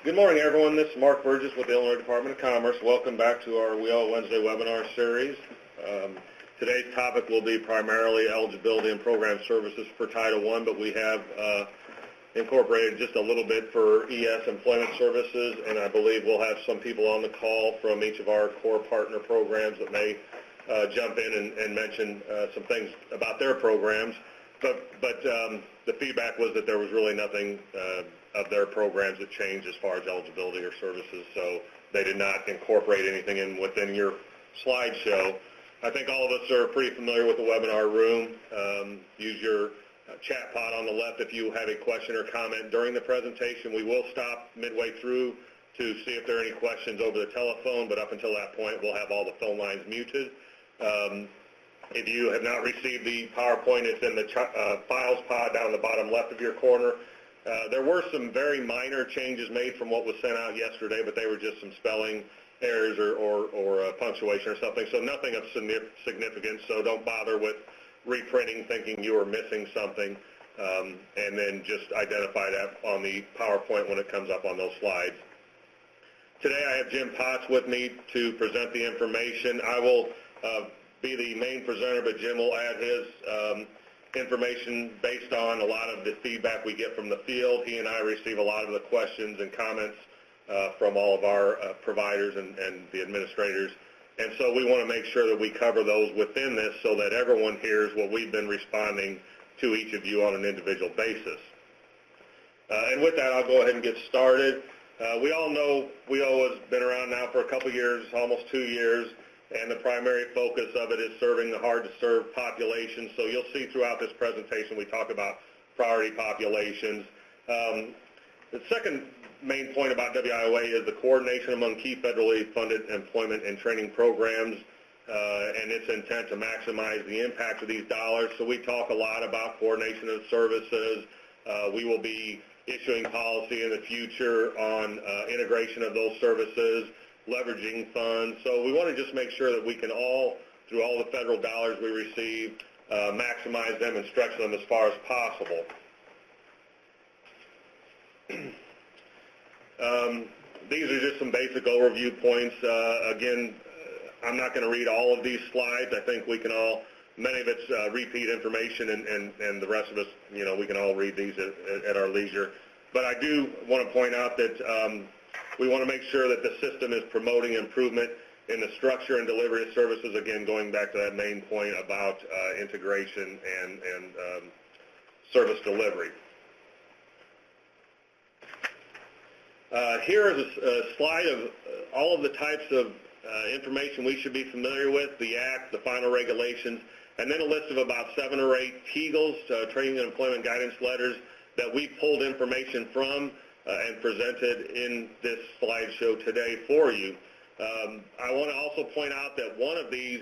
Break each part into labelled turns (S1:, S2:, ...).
S1: Good morning, everyone. This is Mark Burgess with the Illinois Department of Commerce. Welcome back to our WIOA Wednesday webinar series. Today's topic will be primarily eligibility and program services for Title I, but we have incorporated just a little bit for ES employment services, and I believe we'll have some people on the call from each of our core partner programs that may jump in and mention some things about their programs. But the feedback was that there was really nothing of their programs that changed as far as eligibility or services, so they did not incorporate anything within your slideshow. I think all of us are pretty familiar with the webinar room. Use your chat pod on the left if you have a question or comment during the presentation. We will stop midway through to see if there are any questions over the telephone, but up until that point, we'll have all the phone lines muted. If you have not received the PowerPoint, it's in the files pod down the bottom left of your corner. There were some very minor changes made from what was sent out yesterday, but they were just some spelling errors or punctuation or something, so nothing of significance, so don't bother with reprinting thinking you are missing something, and then just identify that on the PowerPoint when it comes up on those slides. Today I have Jim Potts with me to present the information. I will be the main presenter, but Jim will add his information based on a lot of the feedback we get from the field. He and I receive a lot of the questions and comments from all of our providers and the administrators. And so we want to make sure that we cover those within this so that everyone hears what we've been responding to each of you on an individual basis. And with that, I'll go ahead and get started. We all know WIOA has been around now for a couple years, almost 2 years, and the primary focus of it is serving the hard-to-serve population. So you'll see throughout this presentation we talk about priority populations. The second main point about WIOA is the coordination among key federally funded employment and training programs and its intent to maximize the impact of these dollars. So we talk a lot about coordination of services. We will be issuing policy in the future on integration of those services, leveraging funds. So we want to just make sure that we can all, through all the federal dollars we receive, maximize them and stretch them as far as possible. These are just some basic overview points. Again, I'm not going to read all of these slides. I think we can all, many of it's repeat information, and the rest of us, we can all read these at our leisure. But I do want to point out that we want to make sure that the system is promoting improvement in the structure and delivery of services, again, going back to that main point about integration and service delivery. Here is a slide of all of the types of information we should be familiar with, the Act, the final regulations, and then a list of about 7 or 8 TEGLs, Training and Employment Guidance Letters, that we pulled information from and presented in this slideshow today for you. I want to also point out that one of these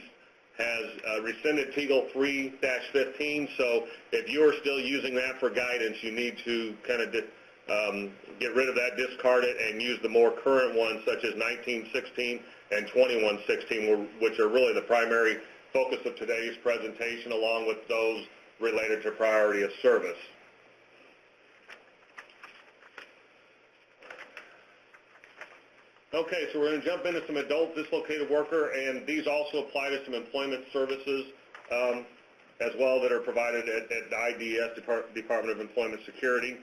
S1: has rescinded TEGL 3-15, so if you're still using that for guidance, you need to kind of get rid of that, discard it, and use the more current ones such as 1916 and 2116, which are really the primary focus of today's presentation, along with those related to priority of service. Okay, so we're going to jump into some adult dislocated worker, and these also apply to some employment services as well that are provided at the IDS, Department of Employment Security.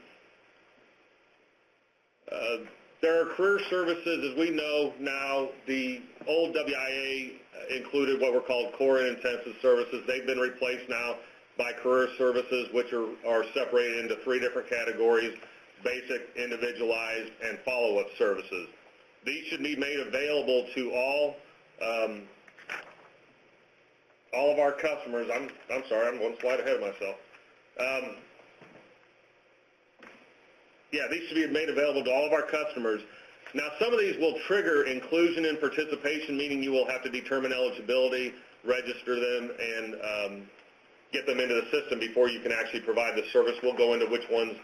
S1: There are career services, as we know now. The old WIA included what were called core and intensive services. They've been replaced now by career services, which are separated into 3 different categories: basic, individualized, and follow-up services. These should be made available to all of our customers. I'm sorry, I'm one slide ahead of myself. These should be made available to all of our customers. Now, some of these will trigger inclusion and participation, meaning you will have to determine eligibility, register them, and get them into the system before you can actually provide the service. We'll go into which ones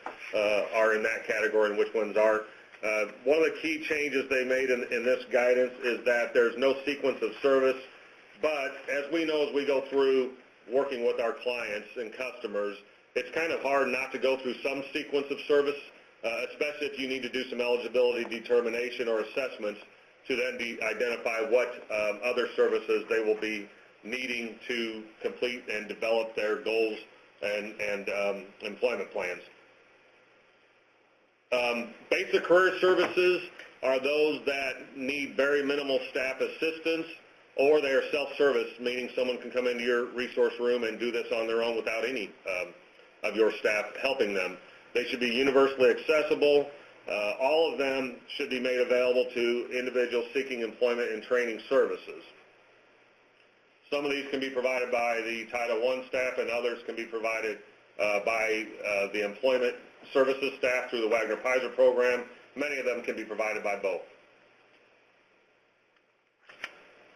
S1: are in that category and which ones aren't. One of the key changes they made in this guidance is that there's no sequence of service, but as we know, as we go through working with our clients and customers, it's kind of hard not to go through some sequence of service especially if you need to do some eligibility determination or assessments to then identify what other services they will be needing to complete and develop their goals and employment plans. Basic career services are those that need very minimal staff assistance, or they are self-service, meaning someone can come into your resource room and do this on their own without any of your staff helping them. They should be universally accessible. All of them should be made available to individuals seeking employment and training services. Some of these can be provided by the Title I staff, and others can be provided by the employment services staff through the Wagner-Pizer program. Many of them can be provided by both.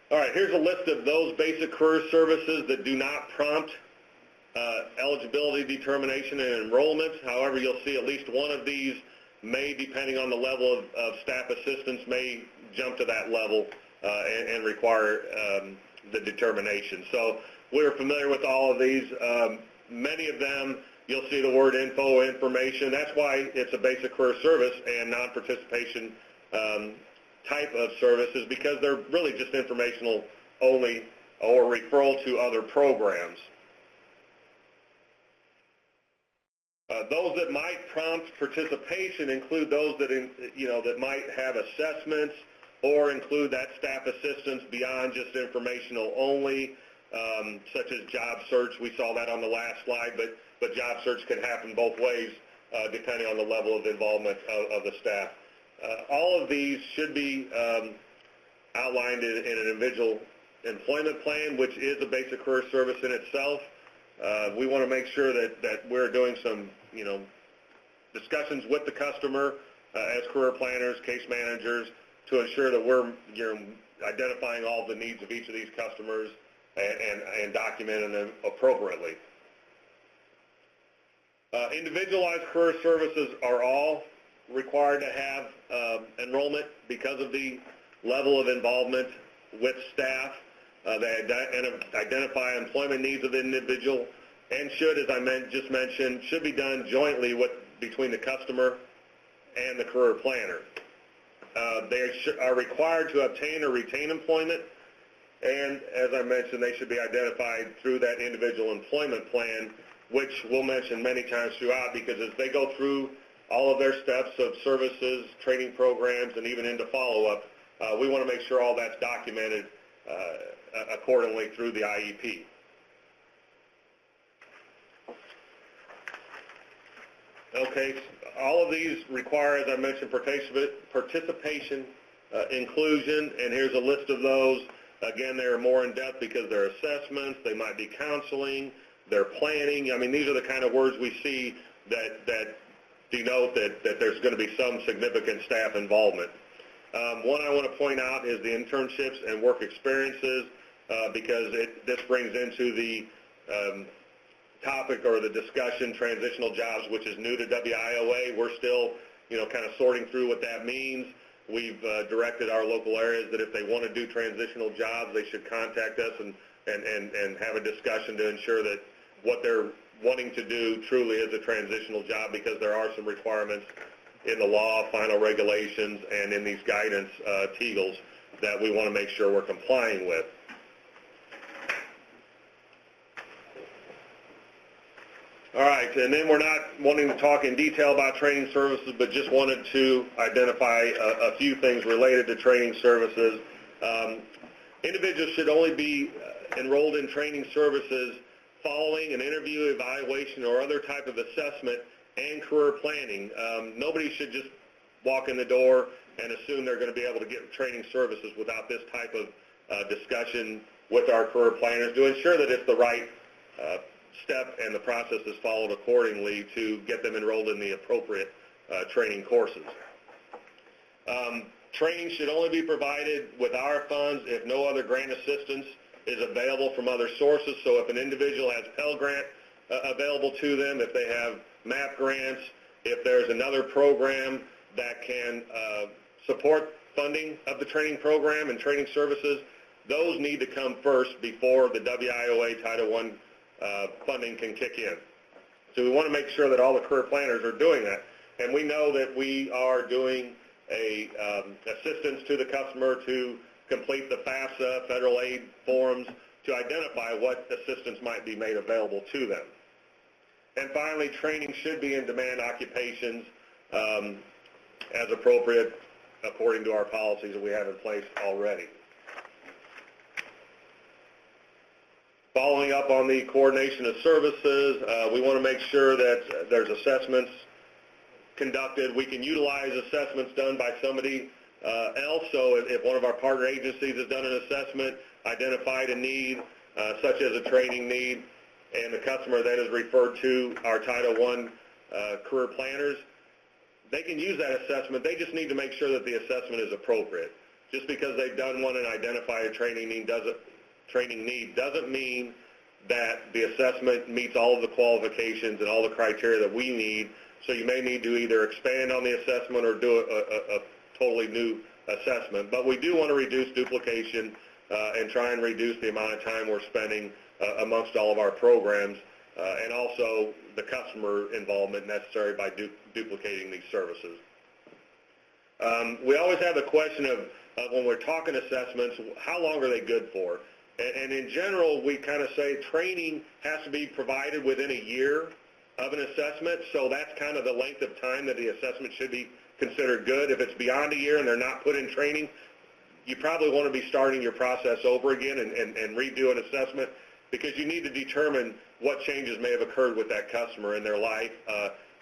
S1: All right, here's a list of those basic career services that do not prompt eligibility determination and enrollment. However, you'll see at least one of these may, depending on the level of staff assistance, may jump to that level and require the determination. So we're familiar with all of these. Many of them, you'll see the word info, information. That's why it's a basic career service and non-participation type of services, because they're really just informational only or referral to other programs. Those that might prompt participation include those that that might have assessments or include that staff assistance beyond just informational only, such as job search. We saw that on the last slide, but job search can happen both ways depending on the level of involvement of the staff. All of these should be outlined in an individual employment plan, which is a basic career service in itself. We want to make sure that we're doing some, discussions with the customer as career planners, case managers, to ensure that we're identifying all the needs of each of these customers and documenting them appropriately. Individualized career services are all required to have enrollment because of the level of involvement with staff. They identify employment needs of the individual and should, as I just mentioned, should be done jointly between the customer and the career planner. They are required to obtain or retain employment, and as I mentioned, they should be identified through that individual employment plan, which we'll mention many times throughout, because as they go through all of their steps of services, training programs, and even into follow-up, we want to make sure all that's documented accordingly through the IEP. Okay, all of these require, as I mentioned, participation, inclusion, and here's a list of those. Again, they're more in-depth because they're assessments, they might be counseling, they're planning. I mean, these are the kind of words we see that denote that there's going to be some significant staff involvement. One I want to point out is the internships and work experiences, because this brings into the topic or the discussion transitional jobs, which is new to WIOA. We're still, kind of sorting through what that means. We've directed our local areas that if they want to do transitional jobs, they should contact us and have a discussion to ensure that what they're wanting to do truly is a transitional job, because there are some requirements in the law, final regulations, and in these guidance TEGLs that we want to make sure we're complying with. All right, and then we're not wanting to talk in detail about training services, but just wanted to identify a few things related to training services. Individuals should only be enrolled in training services following an interview, evaluation, or other type of assessment and career planning. Nobody should just walk in the door and assume they're going to be able to get training services without this type of discussion with our career planners to ensure that it's the right step and the process is followed accordingly to get them enrolled in the appropriate training courses. Training should only be provided with our funds if no other grant assistance is available from other sources. So if an individual has Pell Grant available to them, if they have MAP grants, if there's another program that can support funding of the training program and training services, those need to come first before the WIOA Title I funding can kick in. So we want to make sure that all the career planners are doing that. And we know that we are doing a assistance to the customer to complete the FAFSA federal aid forms to identify what assistance might be made available to them. And finally, training should be in demand occupations as appropriate according to our policies that we have in place already. Following up on the coordination of services, we want to make sure that there's assessments conducted. We can utilize assessments done by somebody else. So if one of our partner agencies has done an assessment, identified a need, such as a training need, and the customer then is referred to our Title I career planners, they can use that assessment. They just need to make sure that the assessment is appropriate. Just because they've done one and identified a training need doesn't mean that the assessment meets all of the qualifications and all the criteria that we need. So you may need to either expand on the assessment or do a totally new assessment. But we do want to reduce duplication and try and reduce the amount of time we're spending amongst all of our programs, and also the customer involvement necessary by duplicating these services. We always have the question of when we're talking assessments, how long are they good for? And in general, we kind of say training has to be provided within a year of an assessment, so that's kind of the length of time that the assessment should be considered good. If it's beyond a year and they're not put in training, you probably want to be starting your process over again and redo an assessment, because you need to determine what changes may have occurred with that customer in their life,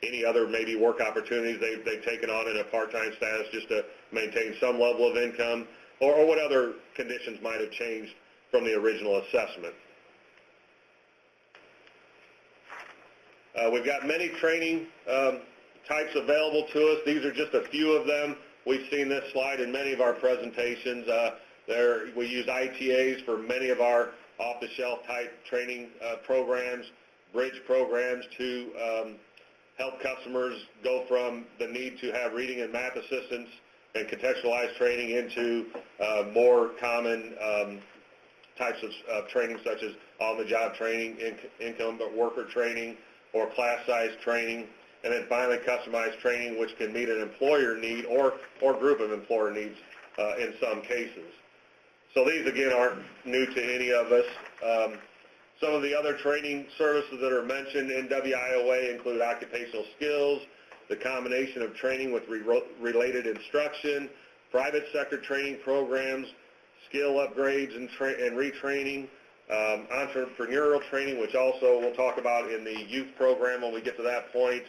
S1: any other maybe work opportunities they've taken on in a part-time status just to maintain some level of income, or what other conditions might have changed from the original assessment. We've got many training types available to us. These are just a few of them. We've seen this slide in many of our presentations. We use ITAs for many of our off-the-shelf type training programs, bridge programs to help customers go from the need to have reading and math assistance and contextualized training into more common types of training, such as on-the-job training, income worker training, or class-size training, and then finally customized training, which can meet an employer need or group of employer needs in some cases. So these, again, aren't new to any of us. Some of the other training services that are mentioned in WIOA include occupational skills, the combination of training with related instruction, private sector training programs, skill upgrades and retraining, entrepreneurial training, which also we'll talk about in the youth program when we get to that point,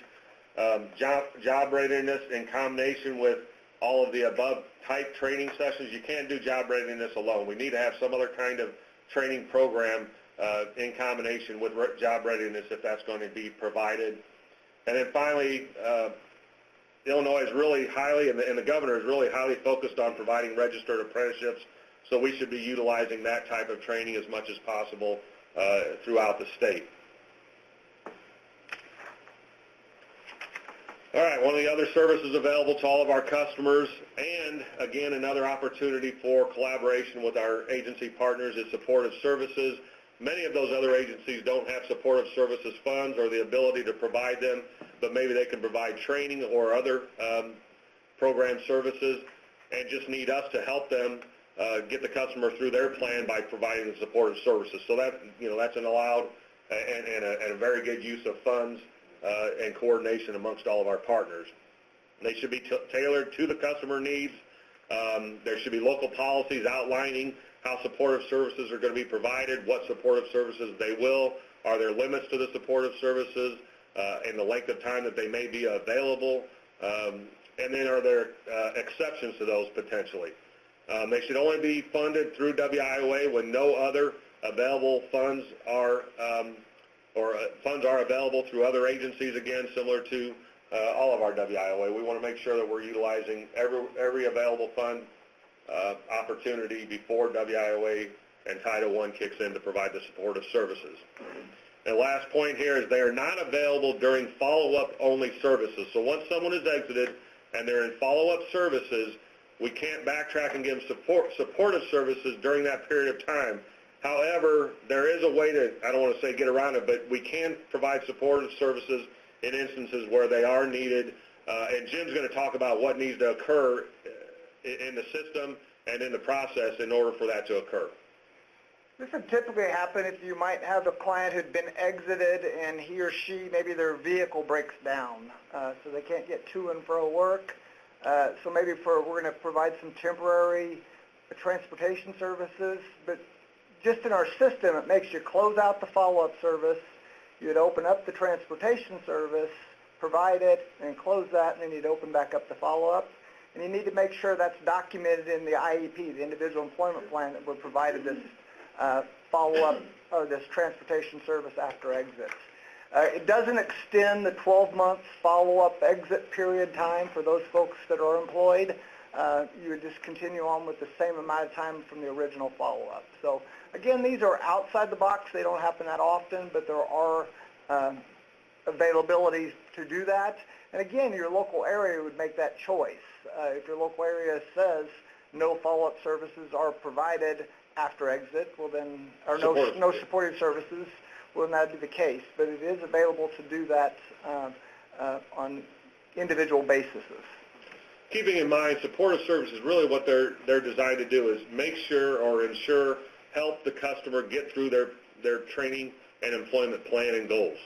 S1: job readiness in combination with all of the above type training sessions. You can't do job readiness alone. We need to have some other kind of training program in combination with job readiness if that's going to be provided. And then finally, Illinois is really highly, and the governor is really highly focused on providing registered apprenticeships, so we should be utilizing that type of training as much as possible throughout the state. All right, one of the other services available to all of our customers, and again, another opportunity for collaboration with our agency partners, is supportive services. Many of those other agencies don't have supportive services funds or the ability to provide them, but maybe they can provide training or other program services and just need us to help them get the customer through their plan by providing the supportive services. So that, that's an allowed and a very good use of funds and coordination amongst all of our partners. They should be tailored to the customer needs. There should be local policies outlining how supportive services are going to be provided, what supportive services they will, are there limits to the supportive services, and the length of time that they may be available, and then are there exceptions to those potentially. They should only be funded through WIOA when no other available funds are funds are available through other agencies, again, similar to all of our WIOA. We want to make sure that we're utilizing every available fund opportunity before WIOA and Title I kicks in to provide the supportive services. And the last point here is they are not available during follow-up only services. So once someone is exited and they're in follow-up services, we can't backtrack and give them supportive services during that period of time. However, there is a way to, I don't want to say get around it, but we can provide supportive services in instances where they are needed And Jim's going to talk about what needs to occur in the system and in the process in order for that to occur.
S2: This would typically happen if you might have a client who'd been exited and he or she, maybe their vehicle breaks down, so they can't get to and fro work. So maybe we're going to provide some temporary transportation services, but just in our system, it makes you close out the follow-up service. You'd open up the transportation service, provide it, and close that, and then you'd open back up the follow-up. And you need to make sure that's documented in the IEP, the Individual Employment Plan, that we're provided this follow-up or this transportation service after exits. It doesn't extend the 12-month follow-up exit period time for those folks that are employed. You would just continue on with the same amount of time from the original follow-up. So again, these are outside the box. They don't happen that often, but there are availabilities to do that. And again, your local area would make that choice. If your local area says no follow-up services are provided after exit, well then, or no supportive services, well then that would be the case. But it is available to do that on individual basis.
S1: Keeping in mind, supportive services, really what they're designed to do is make sure or ensure, help the customer get through their training and employment plan and goals.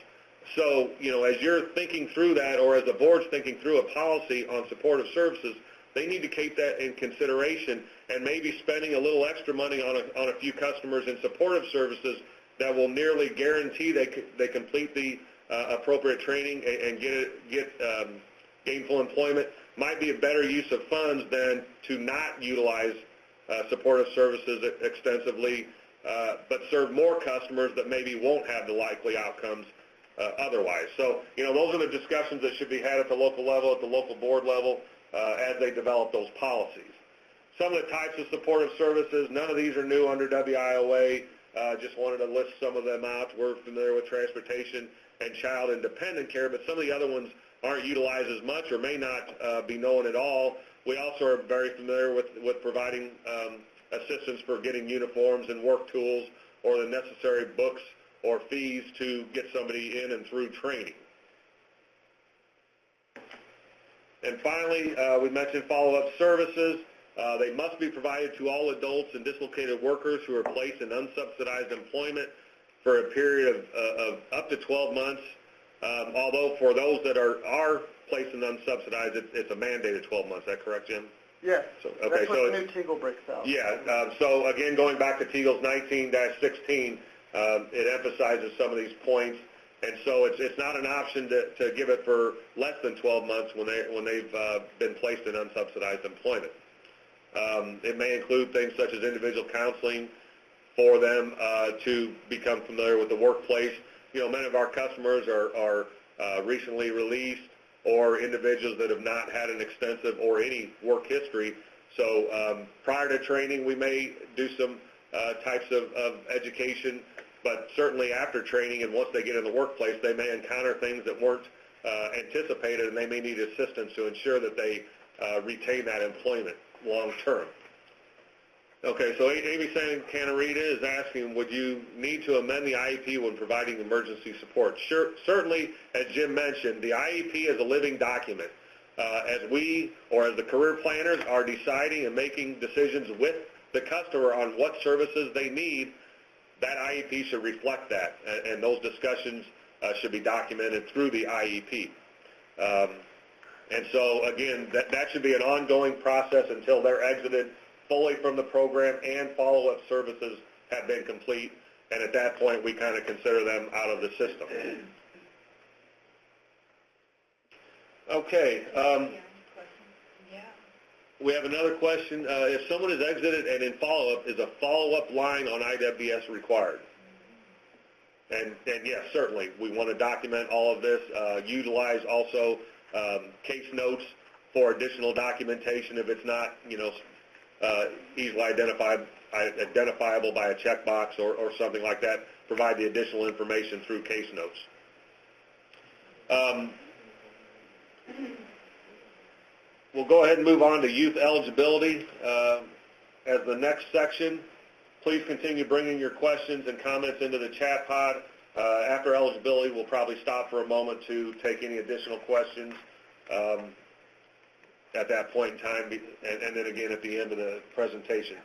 S1: So, as you're thinking through that, or as the board's thinking through a policy on supportive services, they need to keep that in consideration and maybe spending a little extra money on a few customers in supportive services that will nearly guarantee they complete the appropriate training and get gainful employment might be a better use of funds than to not utilize supportive services extensively, but serve more customers that maybe won't have the likely outcomes otherwise. So, those are the discussions that should be had at the local level, at the local board level, as they develop those policies. Some of the types of supportive services, none of these are new under WIOA. Just wanted to list some of them out. We're familiar with transportation and child and dependent care, but some of the other ones aren't utilized as much or may not be known at all. We also are very familiar with providing assistance for getting uniforms and work tools or the necessary books or fees to get somebody in and through training. And finally, we mentioned follow-up services. They must be provided to all adults and dislocated workers who are placed in unsubsidized employment for a period of up to 12 months. Although for those that are placed in unsubsidized, it's a mandated 12 months. Is that correct, Jim?
S2: Yes.
S1: So, okay,
S2: that's what the new TEGL breaks out.
S1: Yeah. So again, going back to TEGL's 19-16, it emphasizes some of these points. And so it's not an option to give it for less than 12 months when they've been placed in unsubsidized employment. It may include things such as individual counseling for them to become familiar with the workplace. Many of our customers are recently released or individuals that have not had an extensive or any work history. So prior to training, we may do some types of education. But certainly after training and once they get in the workplace, they may encounter things that weren't anticipated, and they may need assistance to ensure that they retain that employment long term. Okay, so Amy Santana-Rita is asking, would you need to amend the IEP when providing emergency support? Sure, certainly, as Jim mentioned, the IEP is a living document. As we, or as the career planners, are deciding and making decisions with the customer on what services they need, that IEP should reflect that, and those discussions should be documented through the IEP. And so, again, that should be an ongoing process until they're exited fully from the program and follow-up services have been complete, and at that point, we kind of consider them out of the system. Okay. We have another question. If someone is exited and in follow-up, is a follow-up line on IWS required? And yes, certainly. We want to document all of this, utilize also case notes for additional documentation if it's not, easily identifiable by a checkbox or something like that. Provide the additional information through case notes. We'll go ahead and move on to youth eligibility as the next section. Please continue bringing your questions and comments into the chat pod. After eligibility, we'll probably stop for a moment to take any additional questions at that point in time, and then again at the end of the presentation.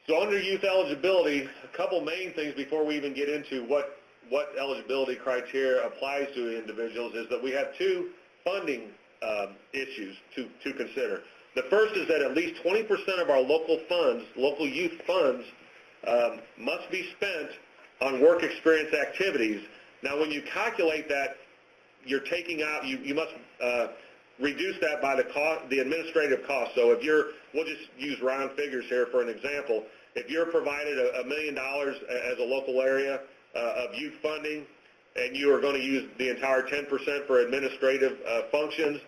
S1: So under youth eligibility, a couple main things before we even get into what eligibility criteria applies to individuals is that we have two funding issues to consider. The first is that at least 20% of our local funds, local youth funds, must be spent on work experience activities. Now, when you calculate that, you're taking out, you must reduce that by the administrative cost. So if we'll just use round figures here for an example. If you're provided $1 million as a local area of youth funding, and you are going to use the entire 10% for administrative functions,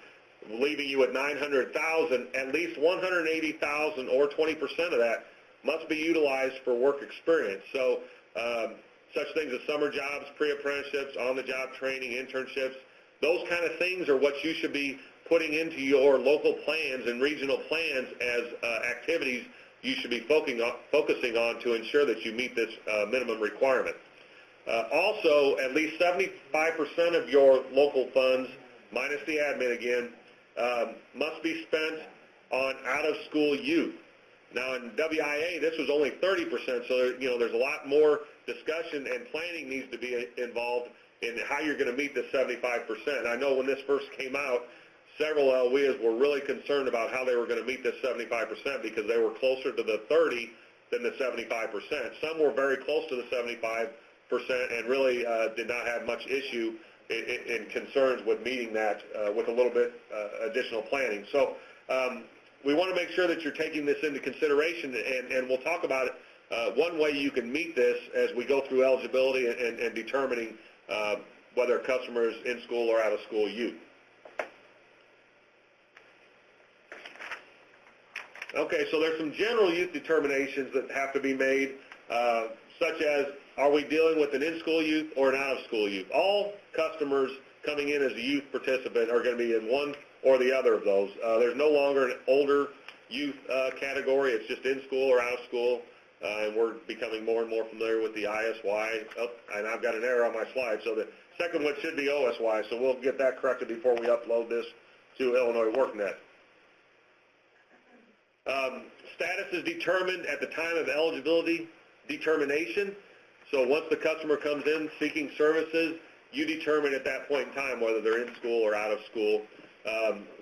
S1: leaving you at $900,000, at least $180,000 or 20% of that must be utilized for work experience. So such things as summer jobs, pre-apprenticeships, on-the-job training, internships, those kind of things are what you should be putting into your local plans and regional plans as activities you should be focusing on to ensure that you meet this minimum requirement. Also, at least 75% of your local funds, minus the admin again, must be spent on out-of-school youth. Now, in WIA, this was only 30%, so there's a lot more discussion and planning needs to be involved in how you're going to meet this 75%. I know when this first came out, several LWIAs were really concerned about how they were going to meet this 75% because they were closer to the 30 than the 75%. Some were very close to the 75% and really did not have much issue in concerns with meeting that with a little bit additional planning. So we want to make sure that you're taking this into consideration, and we'll talk about it. One way you can meet this as we go through eligibility and determining whether a customer is in school or out of school youth. Okay, so there's some general youth determinations that have to be made, such as, are we dealing with an in-school youth or an out-of-school youth? All customers coming in as a youth participant are going to be in one or the other of those. There's no longer an older youth category. It's just in-school or out-of-school, and we're becoming more and more familiar with the ISY. Oh, and I've got an error on my slide, so the second one should be OSY, so we'll get that corrected before we upload this to Illinois WorkNet. Status is determined at the time of eligibility determination. So once the customer comes in seeking services, you determine at that point in time whether they're in school or out of school.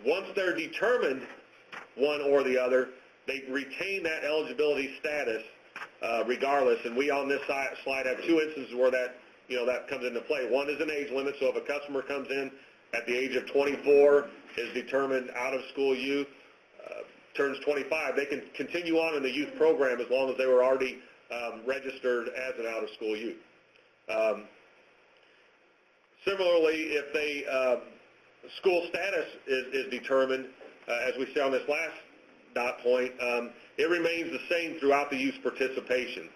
S1: Once they're determined, one or the other, they retain that eligibility status regardless. And we on this slide have two instances where that comes into play. One is an age limit. So if a customer comes in at the age of 24, is determined out of school youth, turns 25, they can continue on in the youth program as long as they were already registered as an out-of-school youth. Similarly, if school status is determined, as we see on this last dot point, it remains the same throughout the youth participation.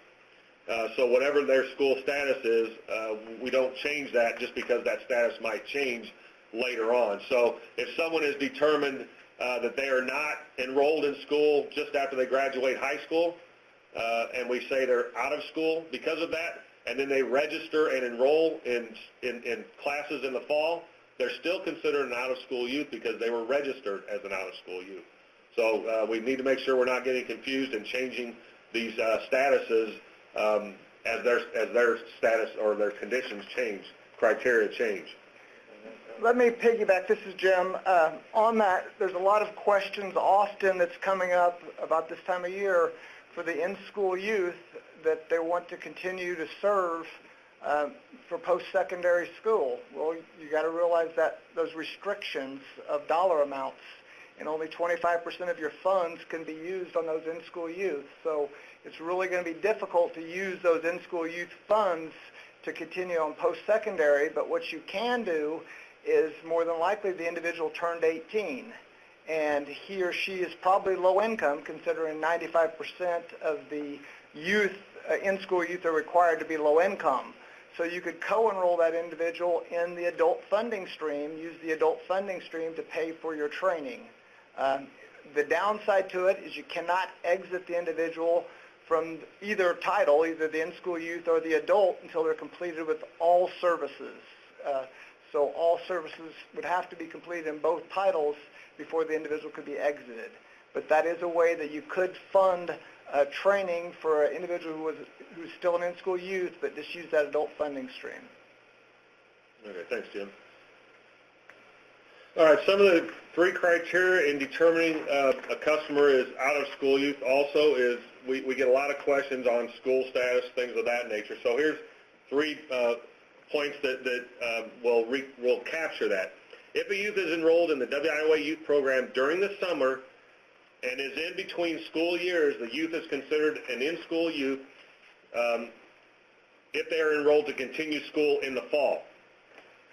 S1: So whatever their school status is, we don't change that just because that status might change later on. So if someone is determined that they are not enrolled in school just after they graduate high school, and we say they're out of school because of that, and then they register and enroll in classes in the fall, they're still considered an out-of-school youth because they were registered as an out-of-school youth. So we need to make sure we're not getting confused and changing these statuses as their status or their conditions change, criteria change.
S2: Let me piggyback. This is Jim. On that, there's a lot of questions often that's coming up about this time of year for the in-school youth that they want to continue to serve for post-secondary school. Well, you got to realize that those restrictions of dollar amounts, and only 25% of your funds can be used on those in-school youth. So it's really going to be difficult to use those in-school youth funds to continue on post-secondary, but what you can do is more than likely the individual turned 18, and he or she is probably low income, considering 95% of the youth, in-school youth are required to be low income. So you could co-enroll that individual in the adult funding stream, use the adult funding stream to pay for your training. The downside to it is you cannot exit the individual from either title, either the in-school youth or the adult, until they're completed with all services. So all services would have to be completed in both titles before the individual could be exited. But that is a way that you could fund training for an individual who's still an in-school youth, but just use that adult funding stream.
S1: Okay, thanks, Jim. All right, some of the 3 criteria in determining a customer is out-of-school youth also is we get a lot of questions on school status, things of that nature. So here's 3 points that will capture that. If a youth is enrolled in the WIOA youth program during the summer and is in between school years, the youth is considered an in-school youth if they are enrolled to continue school in the fall.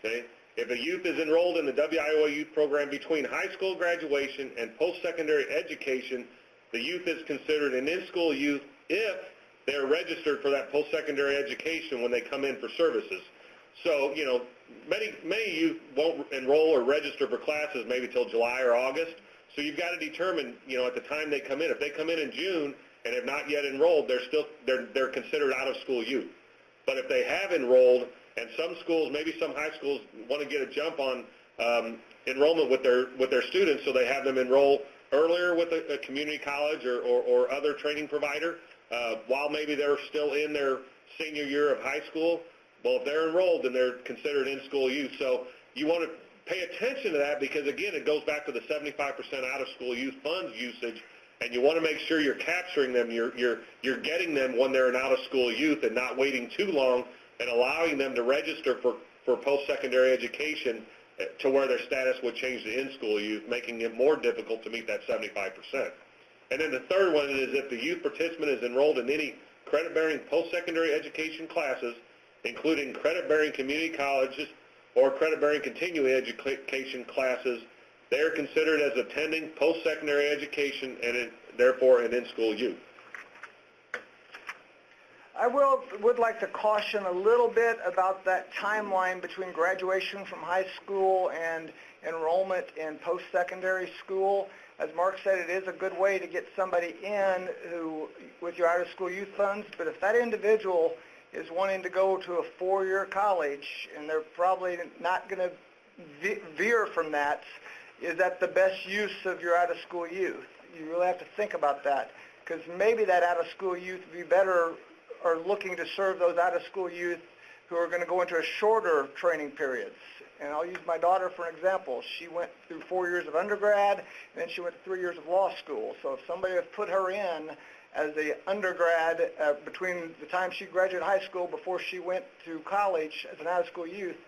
S1: Okay? If a youth is enrolled in the WIOA youth program between high school graduation and post-secondary education, the youth is considered an in-school youth if they are registered for that post-secondary education when they come in for services. So, you know, many youth won't enroll or register for classes maybe till July or August. So you've got to determine, you know, at the time they come in. If they come in June and have not yet enrolled, they're considered out-of-school youth. But if they have enrolled, and some schools, maybe some high schools, want to get a jump on enrollment with their students, so they have them enroll earlier with a community college or other training provider while maybe they're still in their senior year of high school. Well, if they're enrolled, then they're considered in-school youth. So you want to pay attention to that because, again, it goes back to the 75% out-of-school youth funds usage, and you want to make sure you're capturing them, you're getting them when they're an out-of-school youth and not waiting too long and allowing them to register for post-secondary education to where their status would change to in-school youth, making it more difficult to meet that 75%. And then the third one is if the youth participant is enrolled in any credit-bearing post-secondary education classes, including credit-bearing community colleges or credit-bearing continuing education classes, they are considered as attending post-secondary education and therefore an in-school youth.
S2: I would like to caution a little bit about that timeline between graduation from high school and enrollment in post-secondary school. As Mark said, it is a good way to get somebody in with your out-of-school youth funds, but if that individual is wanting to go to a 4-year college and they're probably not going to veer from that, is that the best use of your out-of-school youth? You really have to think about that because maybe that out-of-school youth would be better or looking to serve those out-of-school youth who are going to go into a shorter training periods. And I'll use my daughter for an example. She went through 4 years of undergrad, and then she went 3 years of law school. So if somebody had put her in as an undergrad between the time she graduated high school before she went to college as an out-of-school youth,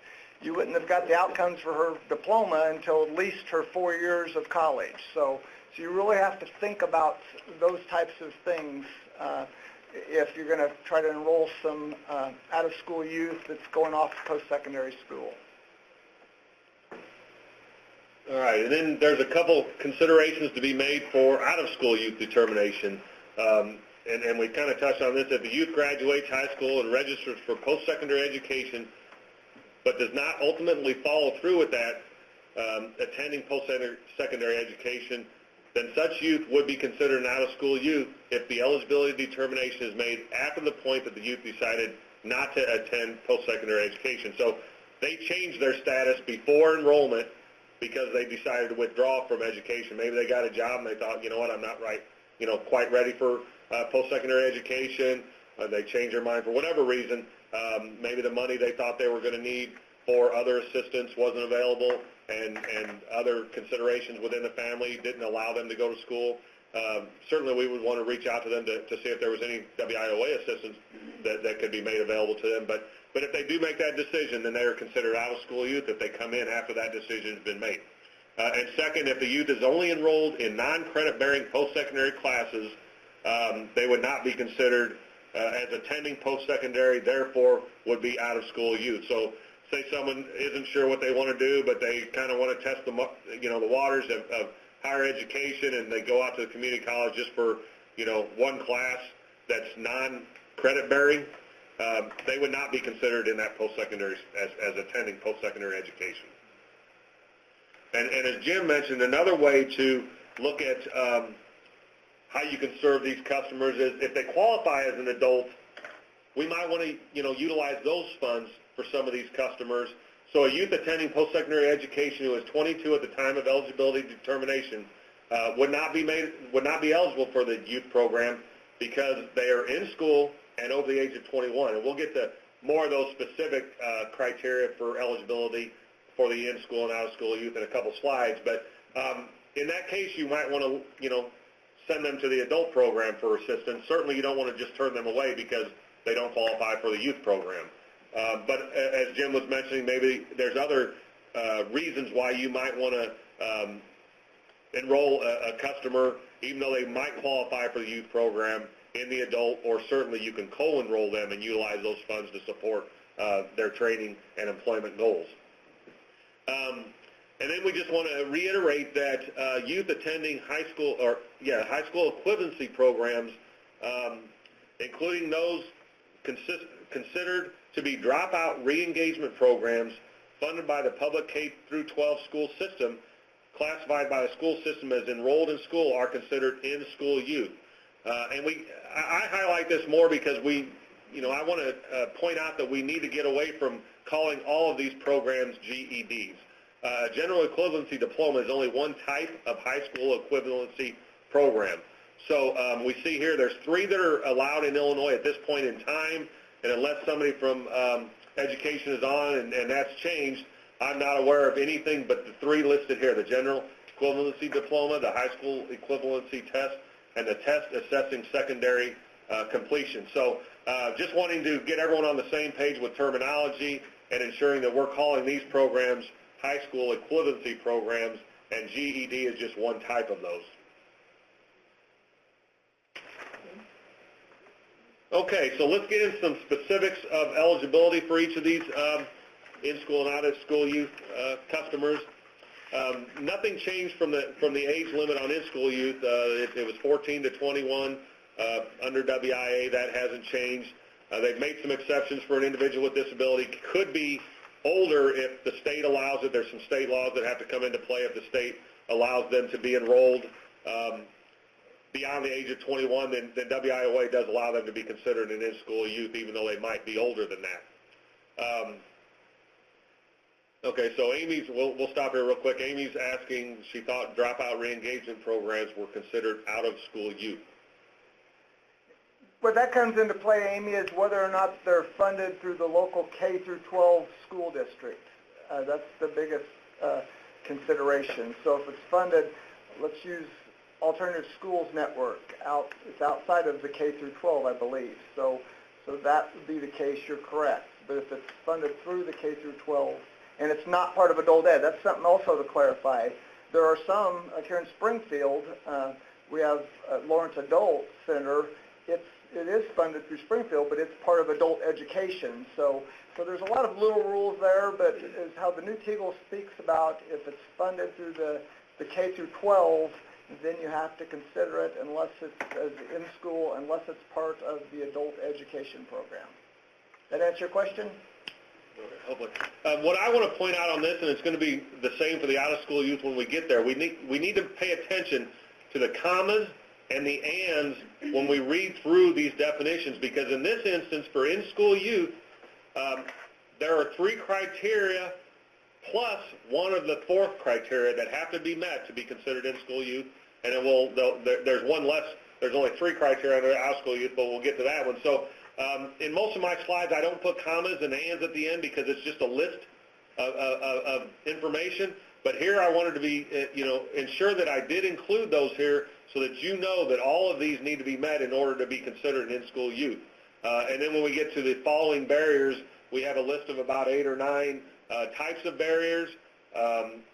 S2: you wouldn't have got the outcomes for her diploma until at least her 4 years of college. So you really have to think about those types of things if you're going to try to enroll some out-of-school youth that's going off to post-secondary school.
S1: All right, and then there's a couple considerations to be made for out-of-school youth determination. And we kind of touched on this. If the youth graduates high school and registers for post-secondary education but does not ultimately follow through with that, attending post-secondary education, then such youth would be considered an out-of-school youth if the eligibility determination is made after the point that the youth decided not to attend post-secondary education. So they changed their status before enrollment because they decided to withdraw from education. Maybe they got a job and they thought, you know what, I'm not quite ready for post-secondary education. They changed their mind for whatever reason. Maybe the money they thought they were going to need for other assistance wasn't available, and other considerations within the family didn't allow them to go to school. Certainly we would want to reach out to them to see if there was any WIOA assistance that could be made available to them. But if they do make that decision, then they are considered out-of-school youth if they come in after that decision has been made. And second, if the youth is only enrolled in non-credit-bearing post-secondary classes, they would not be considered as attending post-secondary, therefore would be out-of-school youth. So say someone isn't sure what they want to do, but they kind of want to test the waters of higher education, and they go out to the community college just for one class that's non-credit bearing, they would not be considered in that post-secondary as attending post-secondary education. And as Jim mentioned, another way to look at how you can serve these customers is if they qualify as an adult, we might want to utilize those funds for some of these customers So a youth attending post-secondary education who is 22 at the time of eligibility determination would not be eligible for the youth program because they are in school and over the age of 21. And we'll get to more of those specific criteria for eligibility for the in-school and out-of-school youth in a couple slides. But in that case, you might want to, send them to the adult program for assistance. Certainly, you don't want to just turn them away because they don't qualify for the youth program. But as Jim was mentioning, maybe there's other reasons why you might want to enroll a customer, even though they might qualify for the youth program, in the adult, or certainly you can co-enroll them and utilize those funds to support their training and employment goals. And then we just want to reiterate that youth attending high school equivalency programs, including those considered to be dropout re-engagement programs funded by the public K through 12 school system, classified by the school system as enrolled in school, are considered in-school youth. And I highlight this more because I want to point out that we need to get away from calling all of these programs GEDs. General Equivalency Diploma is only one type of high school equivalency program. So we see here there's 3 that are allowed in Illinois at this point in time, and unless somebody from education is on and that's changed, I'm not aware of anything but the 3 listed here: the General Equivalency Diploma, the High School Equivalency Test, and the test assessing secondary completion. So just wanting to get everyone on the same page with terminology and ensuring that we're calling these programs high school equivalency programs, and GED is just one type of those. Okay, so let's get into some specifics of eligibility for each of these in-school and out-of-school youth customers. Nothing changed from the age limit on in-school youth. It was 14 to 21 under WIA. That hasn't changed. They've made some exceptions for an individual with disability. Could be older if the state allows it. There's some state laws that have to come into play if the state allows them to be enrolled beyond the age of 21. Then WIOA does allow them to be considered an in-school youth, even though they might be older than that. Okay, so we'll stop here real quick. Amy's asking, she thought dropout re-engagement programs were considered out-of-school youth.
S2: What that comes into play, Amy, is whether or not they're funded through the local K through 12 school district. That's the biggest consideration. So if it's funded, let's use Alternative Schools Network. It's outside of the K through 12, I believe. So that would be the case. You're correct. But if it's funded through the K through 12, and it's not part of adult ed, that's something also to clarify. There are some, like here in Springfield, we have Lawrence Adult Center. It is funded through Springfield, but it's part of adult education. So there's a lot of little rules there, but as how the new TEGL speaks about, if it's funded through the K through 12, then you have to consider it unless it's in school, unless it's part of the adult education program. That answer your question?
S1: Hopefully. What I want to point out on this, and it's going to be the same for the out-of-school youth when we get there, we need to pay attention to the commas and the ands when we read through these definitions, because in this instance, for in-school youth, there are 3 criteria plus one of the 4th criteria that have to be met to be considered in-school youth, and there's one less. There's only 3 criteria under out-of-school youth, but we'll get to that one. So in most of my slides, I don't put commas and ands at the end because it's just a list of information. But here I wanted to be, ensure that I did include those here so that you know that all of these need to be met in order to be considered an in-school youth. And then when we get to the following barriers, we have a list of about 8 or 9 types of barriers.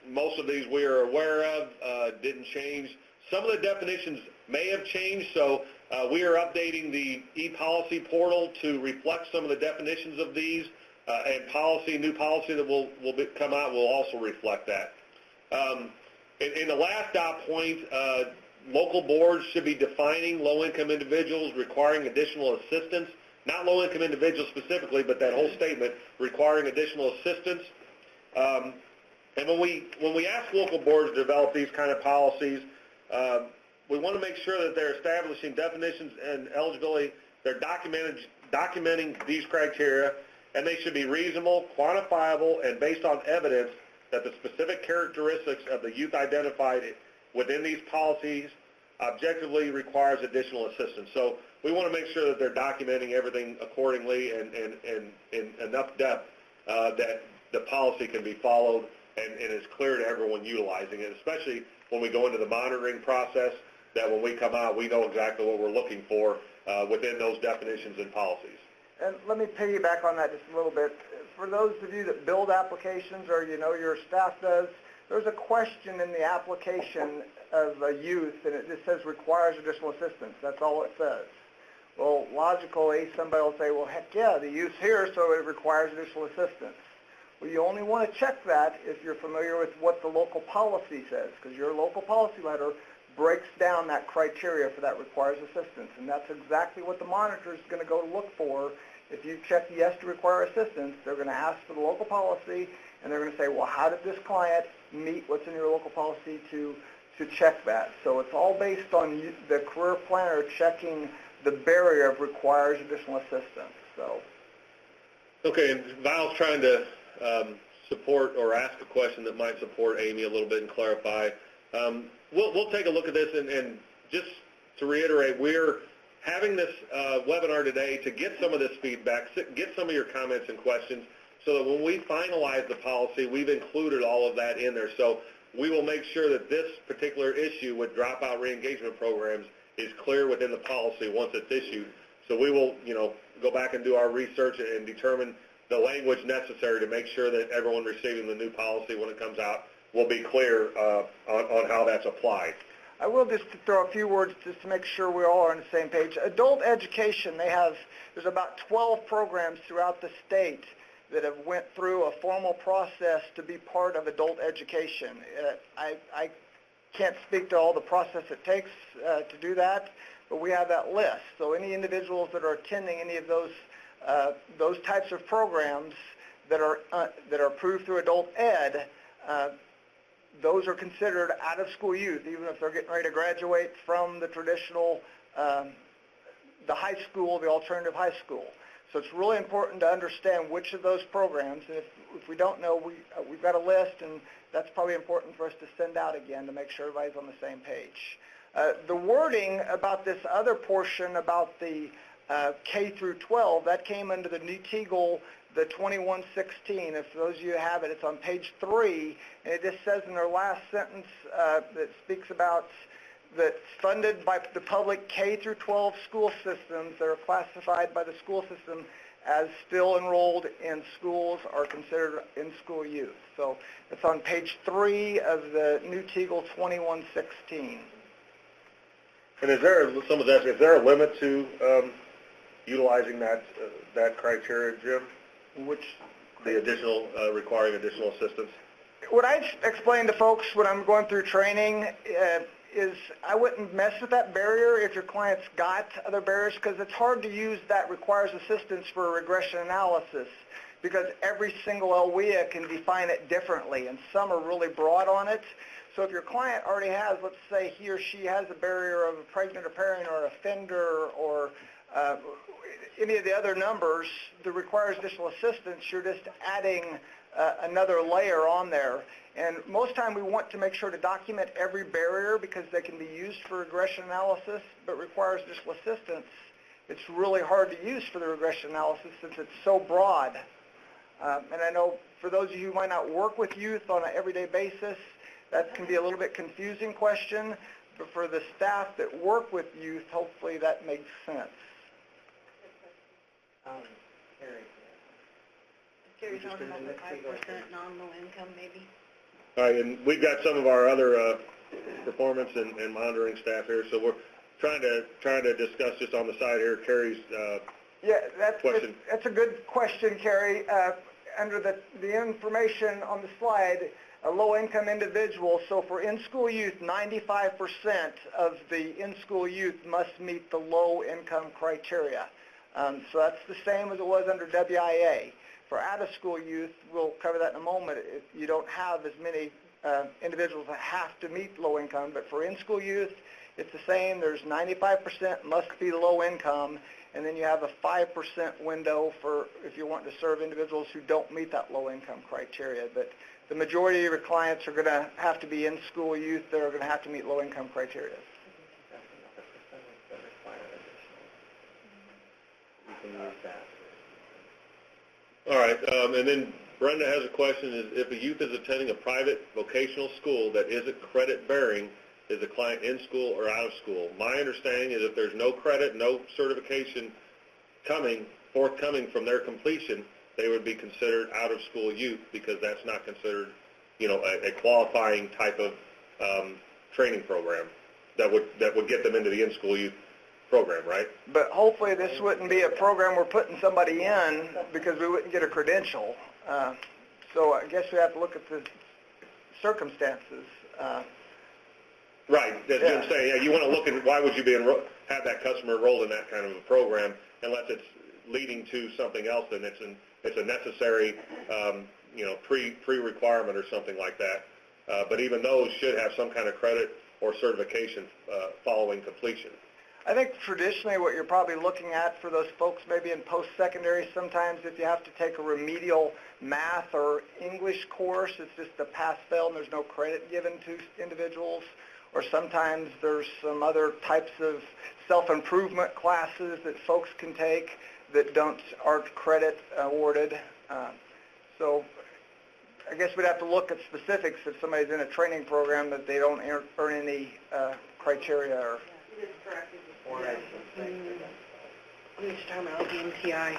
S1: Most of these we are aware of, didn't change. Some of the definitions may have changed, so we are updating the e-policy portal to reflect some of the definitions of these, and new policy that will come out will also reflect that. In the last dot point, local boards should be defining low-income individuals requiring additional assistance, not low-income individuals specifically, but that whole statement requiring additional assistance. And when we ask local boards to develop these kind of policies, we want to make sure that they're establishing definitions and eligibility. They're documenting these criteria, and they should be reasonable, quantifiable, and based on evidence that the specific characteristics of the youth identified within these policies objectively requires additional assistance. So we want to make sure that they're documenting everything accordingly and in enough depth that the policy can be followed and is clear to everyone utilizing it, especially when we go into the monitoring process, that when we come out, we know exactly what we're looking for within those definitions and policies.
S2: And let me piggyback on that just a little bit. For those of you that build applications, or your staff does, there's a question in the application of a youth, and it just says requires additional assistance. That's all it says. Well, logically, somebody will say, well, heck yeah, the youth's here, so it requires additional assistance. Well, you only want to check that if you're familiar with what the local policy says, because your local policy letter breaks down that criteria for that requires assistance, and that's exactly what the monitor is going to go look for. If you check yes to require assistance, they're going to ask for the local policy, and they're going to say, well, how did this client meet what's in your local policy to check that? So it's all based on the career planner checking the barrier of requires additional assistance. So. Okay,
S1: and Val's trying to support or ask a question that might support Amy a little bit and clarify. We'll take a look at this, and just to reiterate, we're having this webinar today to get some of this feedback, get some of your comments and questions, so that when we finalize the policy, we've included all of that in there. So we will make sure that this particular issue with dropout reengagement programs is clear within the policy once it's issued. So we will, go back and do our research and determine the language necessary to make sure that everyone receiving the new policy when it comes out will be clear on how that's applied.
S2: I will just throw a few words just to make sure we all are on the same page. Adult education, there's about 12 programs throughout the state that have went through a formal process to be part of adult education. I can't speak to all the process it takes to do that, but we have that list. So any individuals that are attending any of those types of programs that are approved through adult ed, those are considered out-of-school youth, even if they're getting ready to graduate from the traditional, the high school, the alternative high school. So it's really important to understand which of those programs, and if we don't know, we've got a list, and that's probably important for us to send out again to make sure everybody's on the same page. The wording about this other portion about the K through 12, that came under the new TEGL, the 2116. If those of you have it, it's on page 3, and it just says in their last sentence that speaks about that's funded by the public K through 12 school systems that are classified by the school system as still enrolled in schools are considered in-school youth. So it's on page 3 of the new TEGL 2116.
S1: And is there a limit to utilizing that criteria, Jim?
S2: Which
S1: the additional requiring additional assistance?
S2: What I explain to folks when I'm going through training is I wouldn't mess with that barrier if your client's got other barriers, because it's hard to use that requires assistance for a regression analysis, because every single LWIA can define it differently, and some are really broad on it. So if your client already has, let's say he or she has a barrier of a pregnant or parent or offender or any of the other numbers that requires additional assistance, you're just adding another layer on there. And most time we want to make sure to document every barrier because they can be used for regression analysis, but requires additional assistance. It's really hard to use for the regression analysis since it's so broad. And I know for those of you who might not work with youth on an everyday basis, that can be a little bit confusing question, but for the staff that work with youth, hopefully that makes sense.
S3: Gary's talking about the 5% non-low income, maybe.
S1: All right, and we've got some of our other performance and monitoring staff here, so we're trying to discuss just on the side here Carrie's question.
S2: That's a good question, Carrie. Under the information on the slide, a low-income individual, so for in-school youth, 95% of the in-school youth must meet the low-income criteria. So that's the same as it was under WIA. For out-of-school youth, we'll cover that in a moment, you don't have as many individuals that have to meet low income, but for in-school youth, it's the same. There's 95% must be low income, and then you have a 5% window for if you want to serve individuals who don't meet that low income criteria. But the majority of your clients are going to have to be in-school youth that are going to have to meet low income criteria.
S1: All right, and then Brenda has a question, is if a youth is attending a private vocational school that isn't credit-bearing, is the client in school or out of school? My understanding is if there's no credit, no certification forthcoming from their completion, they would be considered out-of-school youth because that's not considered, a qualifying type of training program that would get them into the in-school youth program, right?
S2: But hopefully this wouldn't be a program we're putting somebody in because we wouldn't get a credential. So I guess we have to look at the circumstances.
S1: Right, that's what I'm saying. Yeah, you want to look at why would you have that customer enrolled in that kind of a program unless it's leading to something else and it's a necessary pre-requirement or something like that. But even those should have some kind of credit or certification following completion.
S2: I think traditionally what you're probably looking at for those folks maybe in post-secondary, sometimes if you have to take a remedial math or English course, it's just a pass-fail and there's no credit given to individuals. Or sometimes there's some other types of self-improvement classes that folks can take that aren't credit awarded. So I guess we'd have to look at specifics if somebody's in a training program that they don't earn any criteria or...
S3: We need to talk about the MTI.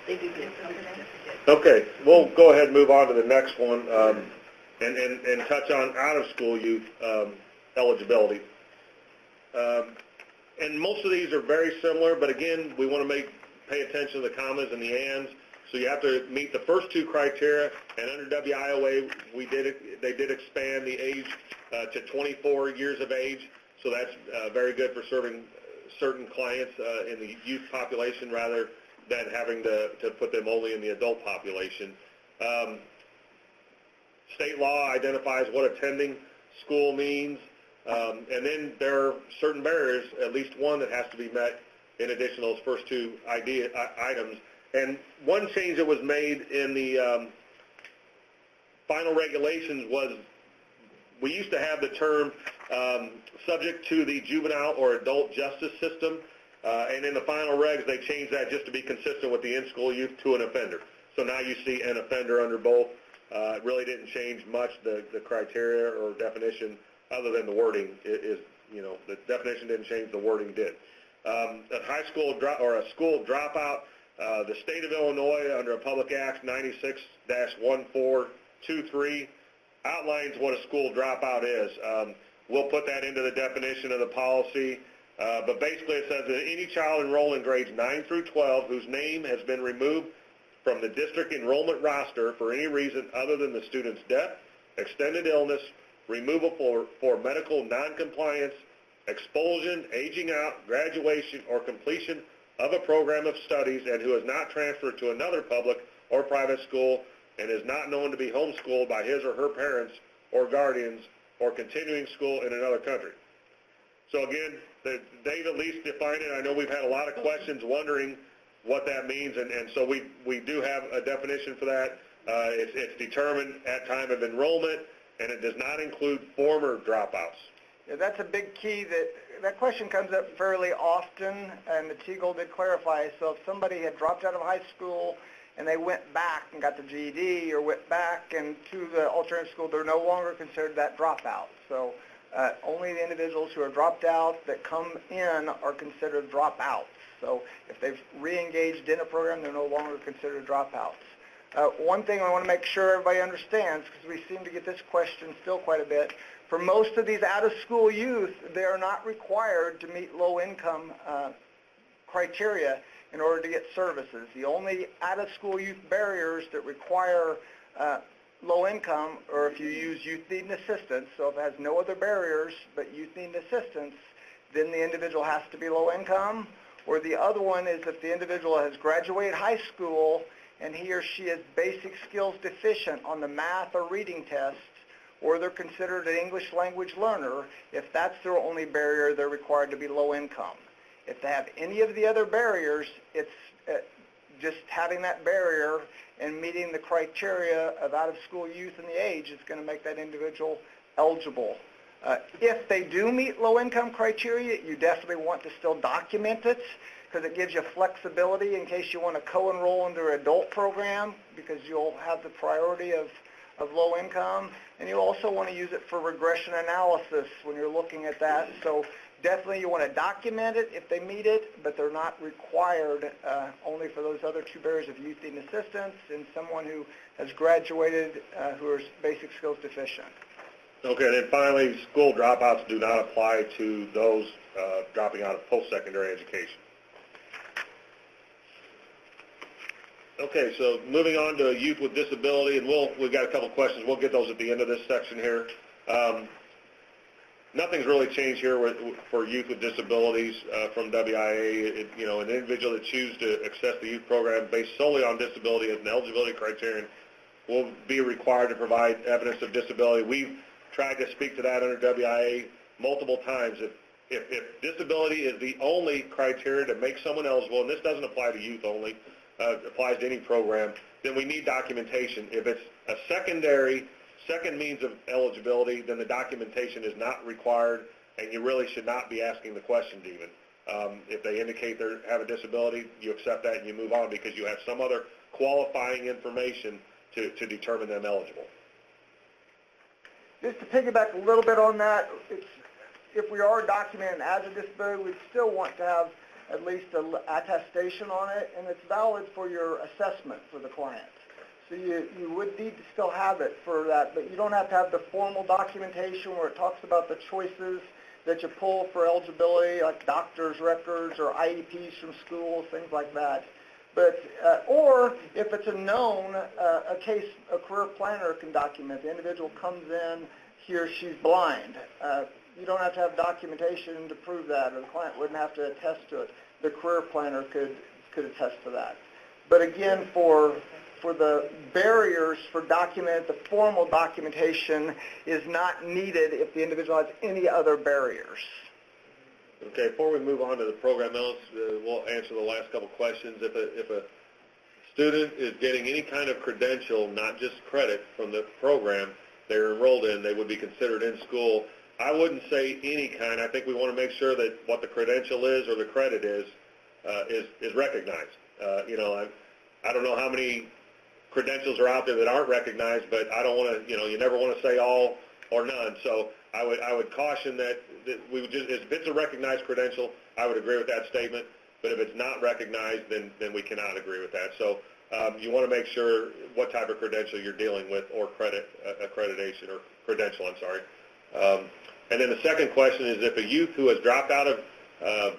S3: They do get some certificate.
S1: Okay, we'll go ahead and move on to the next one and touch on out-of-school youth eligibility. And most of these are very similar, but again, we want to pay attention to the commas and the ands. So you have to meet the first two criteria, and under WIOA, they did expand the age to 24 years of age, so that's very good for serving certain clients in the youth population rather than having to put them only in the adult population. State law identifies what attending school means, and then there are certain barriers, at least one that has to be met in addition to those first two items. And one change that was made in the final regulations was we used to have the term subject to the juvenile or adult justice system, and in the final regs they changed that just to be consistent with the in-school youth to an offender. So now you see an offender under both. It really didn't change much, the criteria or definition, other than the wording the definition didn't change, the wording did. A high school or a school dropout, the state of Illinois under a Public Act 96-1423 outlines what a school dropout is. We'll put that into the definition of the policy, but basically it says that any child enrolled in grades 9 through 12 whose name has been removed from the district enrollment roster for any reason other than the student's death, extended illness, removal for medical noncompliance, expulsion, aging out, graduation, or completion of a program of studies, and who is not transferred to another public or private school and is not known to be homeschooled by his or her parents or guardians or continuing school in another country. So again, they've at least defined it. I know we've had a lot of questions wondering what that means, and so we do have a definition for that. It's determined at time of enrollment, and it does not include former dropouts.
S2: Yeah, that's a big key. That question comes up fairly often, and the TGOL did clarify. So if somebody had dropped out of high school and they went back and got the GED or went back and to the alternative school, they're no longer considered that dropout. So only the individuals who are dropped out that come in are considered dropouts. So if they've re-engaged in a program, they're no longer considered dropouts. One thing I want to make sure everybody understands, because we seem to get this question still quite a bit, for most of these out-of-school youth, they are not required to meet low-income criteria in order to get services. The only out-of-school youth barriers that require low income are if you use youth needing assistance. So if it has no other barriers but youth needing assistance, then the individual has to be low income. Or the other one is if the individual has graduated high school and he or she is basic skills deficient on the math or reading tests, or they're considered an English language learner. If that's their only barrier, they're required to be low income. If they have any of the other barriers, it's just having that barrier and meeting the criteria of out-of-school youth and the age is going to make that individual eligible. If they do meet low-income criteria, you definitely want to still document it because it gives you flexibility in case you want to co-enroll into an adult program because you'll have the priority of low income. And you also want to use it for regression analysis when you're looking at that. So definitely you want to document it if they meet it, but they're not required only for those other two barriers of youth needing assistance and someone who has graduated who is basic skills deficient.
S1: Okay, and then finally, school dropouts do not apply to those dropping out of post-secondary education. Okay, so moving on to youth with disability, and we've got a couple questions. We'll get those at the end of this section here. Nothing's really changed here for youth with disabilities from WIA. An individual that chooses to access the youth program based solely on disability as an eligibility criterion will be required to provide evidence of disability. We've tried to speak to that under WIA multiple times. If disability is the only criteria to make someone eligible, and this doesn't apply to youth only, applies to any program, then we need documentation. If it's a second means of eligibility, then the documentation is not required, and you really should not be asking the questions even. If they indicate they have a disability, you accept that and you move on because you have some other qualifying information to determine them eligible.
S2: Just to piggyback a little bit on that, if we are documenting as a disability, we still want to have at least an attestation on it, and it's valid for your assessment for the client. So you would need to still have it for that, but you don't have to have the formal documentation where it talks about the choices that you pull for eligibility, like doctor's records or IEPs from schools, things like that. But or if it's a known a career planner can document. The individual comes in, he or she's blind. You don't have to have documentation to prove that, or the client wouldn't have to attest to it. The career planner could attest to that. But again, for the barriers for the formal documentation is not needed if the individual has any other barriers.
S1: Okay, before we move on to the program notes, we'll answer the last couple questions. If a student is getting any kind of credential, not just credit from the program they're enrolled in, they would be considered in school. I wouldn't say any kind. I think we want to make sure that what the credential is or the credit is recognized. I don't know how many credentials are out there that aren't recognized, but I don't want to, you never want to say all or none. So I would caution that we would just, if it's a recognized credential, I would agree with that statement. But if it's not recognized, then we cannot agree with that. So you want to make sure what type of credential you're dealing with, or accreditation or credential. I'm sorry. And then the second question is, if a youth who has dropped out of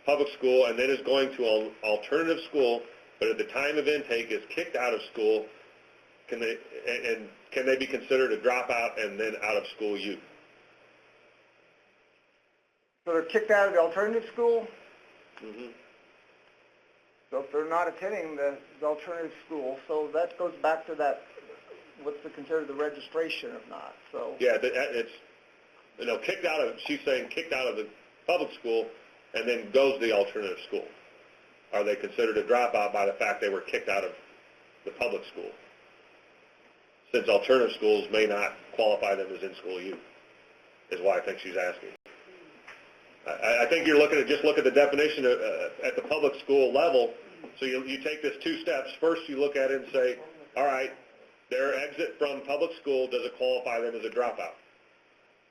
S1: public school and then is going to an alternative school, but at the time of intake is kicked out of school, can they be considered a dropout and then out of school youth?
S2: So they're kicked out of the alternative school?
S1: Mm-hmm.
S2: So if they're not attending the alternative school, so that goes back to that, what's considered the registration if not. So
S1: yeah, it's kicked out of. She's saying kicked out of the public school and then goes to the alternative school. Are they considered a dropout by the fact they were kicked out of the public school? Since alternative schools may not qualify them as in-school youth, is why I think she's asking. I think you're looking at, just look at the definition at the public school level. So you take this two steps. First, you look at it and say, all right, their exit from public school, does it qualify them as a dropout?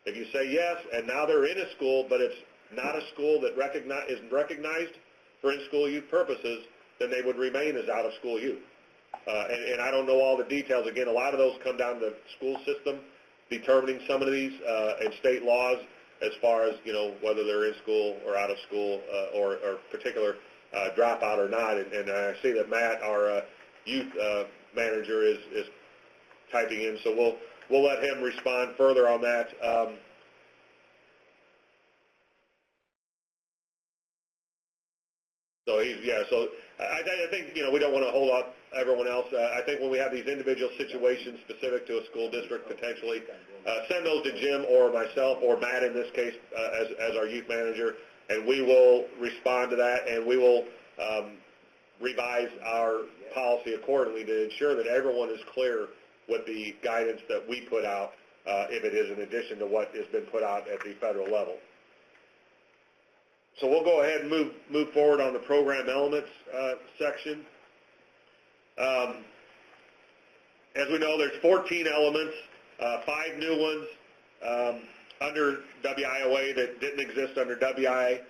S1: If you say yes, and now they're in a school, but it's not a school that isn't recognized for in-school youth purposes, then they would remain as out-of-school youth. And I don't know all the details. Again, a lot of those come down to the school system determining some of these and state laws as far as, whether they're in school or out of school or particular dropout or not. And I see that Matt, our youth manager, is typing in, so we'll let him respond further on that. So so I think, we don't want to hold up everyone else. I think when we have these individual situations specific to a school district potentially, send those to Jim or myself or Matt in this case as our youth manager, and we will respond to that, and we will revise our policy accordingly to ensure that everyone is clear with the guidance that we put out, if it is in addition to what has been put out at the federal level. So we'll go ahead and move forward on the program elements section. As we know, there's 14 elements, 5 new ones under WIOA that didn't exist under WIA.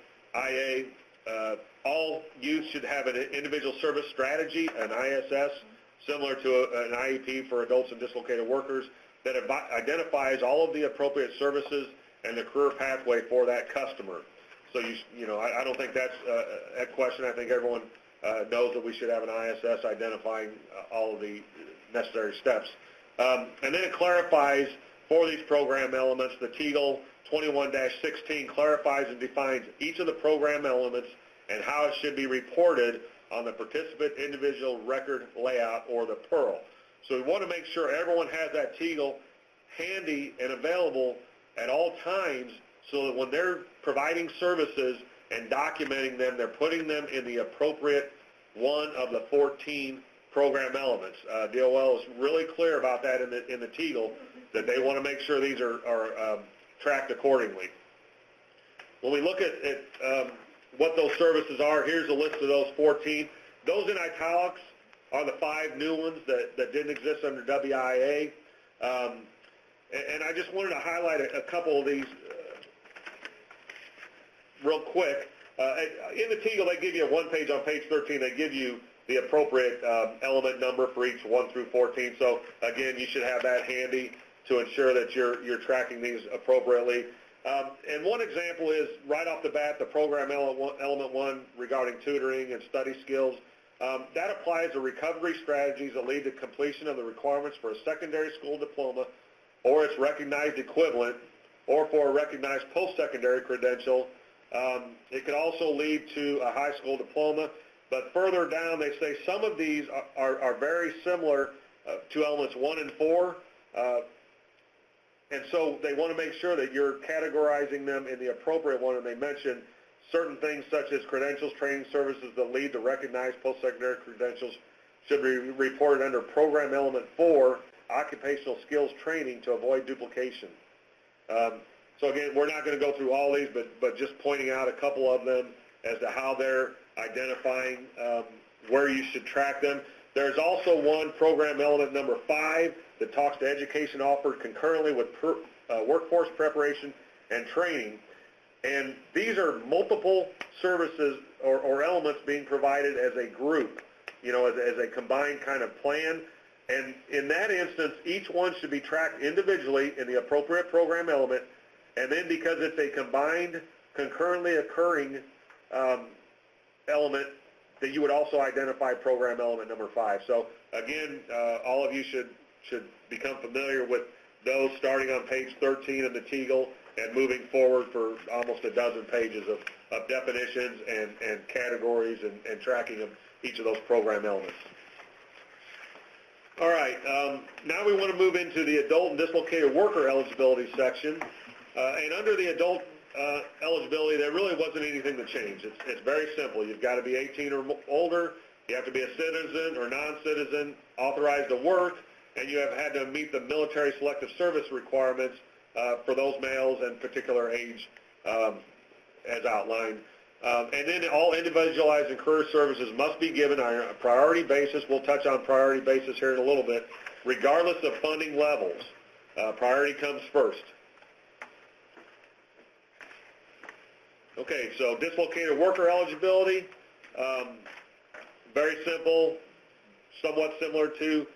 S1: All youth should have an individual service strategy, an ISS, similar to an IEP for adults and dislocated workers, that identifies all of the appropriate services and the career pathway for that customer. So I don't think that's a question. I think everyone knows that we should have an ISS identifying all of the necessary steps. And then it clarifies for these program elements, the TEAGL 21-16 clarifies and defines each of the program elements and how it should be reported on the participant individual record layout, or the PEARL. So we want to make sure everyone has that TEAGL handy and available at all times, so that when they're providing services and documenting them, they're putting them in the appropriate one of the 14 program elements. DOL is really clear about that in the TEAGL, that they want to make sure these are tracked accordingly. When we look at what those services are, here's a list of those 14. Those in italics are the 5 new ones that didn't exist under WIA. And I just wanted to highlight a couple of these real quick. In the TEAGL, they give you a one page on page 13. They give you the appropriate element number for each 1 through 14. So again, you should have that handy to ensure that you're tracking these appropriately. And one example is right off the bat, the program element 1 regarding tutoring and study skills. That applies to recovery strategies that lead to completion of the requirements for a secondary school diploma or its recognized equivalent, or for a recognized post-secondary credential. It could also lead to a high school diploma, but further down they say some of these are very similar to elements 1 and 4, and so they want to make sure that you're categorizing them in the appropriate one, and they mention certain things such as credentials, training services that lead to recognized post-secondary credentials should be reported under program element 4, occupational skills training, to avoid duplication. So again, we're not going to go through all these, but just pointing out a couple of them as to how they're identifying where you should track them. There's also one, program element number 5, that talks to education offered concurrently with workforce preparation and training. And these are multiple services or elements being provided as a group, as a combined kind of plan. And in that instance, each one should be tracked individually in the appropriate program element. And then because it's a combined, concurrently occurring element, that you would also identify program element number 5. So again, all of you should become familiar with those starting on page 13 of the TEAGL and moving forward for almost a dozen pages of definitions and categories and tracking of each of those program elements. All right, now we want to move into the adult and dislocated worker eligibility section. And under the adult eligibility, there really wasn't anything to change. It's very simple. You've got to be 18 or older, you have to be a citizen or non-citizen authorized to work, and you have had to meet the military selective service requirements for those males and particular age as outlined. And then all individualized and career services must be given on a priority basis. We'll touch on priority basis here in a little bit, regardless of funding levels. Priority comes first. Okay, so dislocated worker eligibility, very simple, somewhat similar to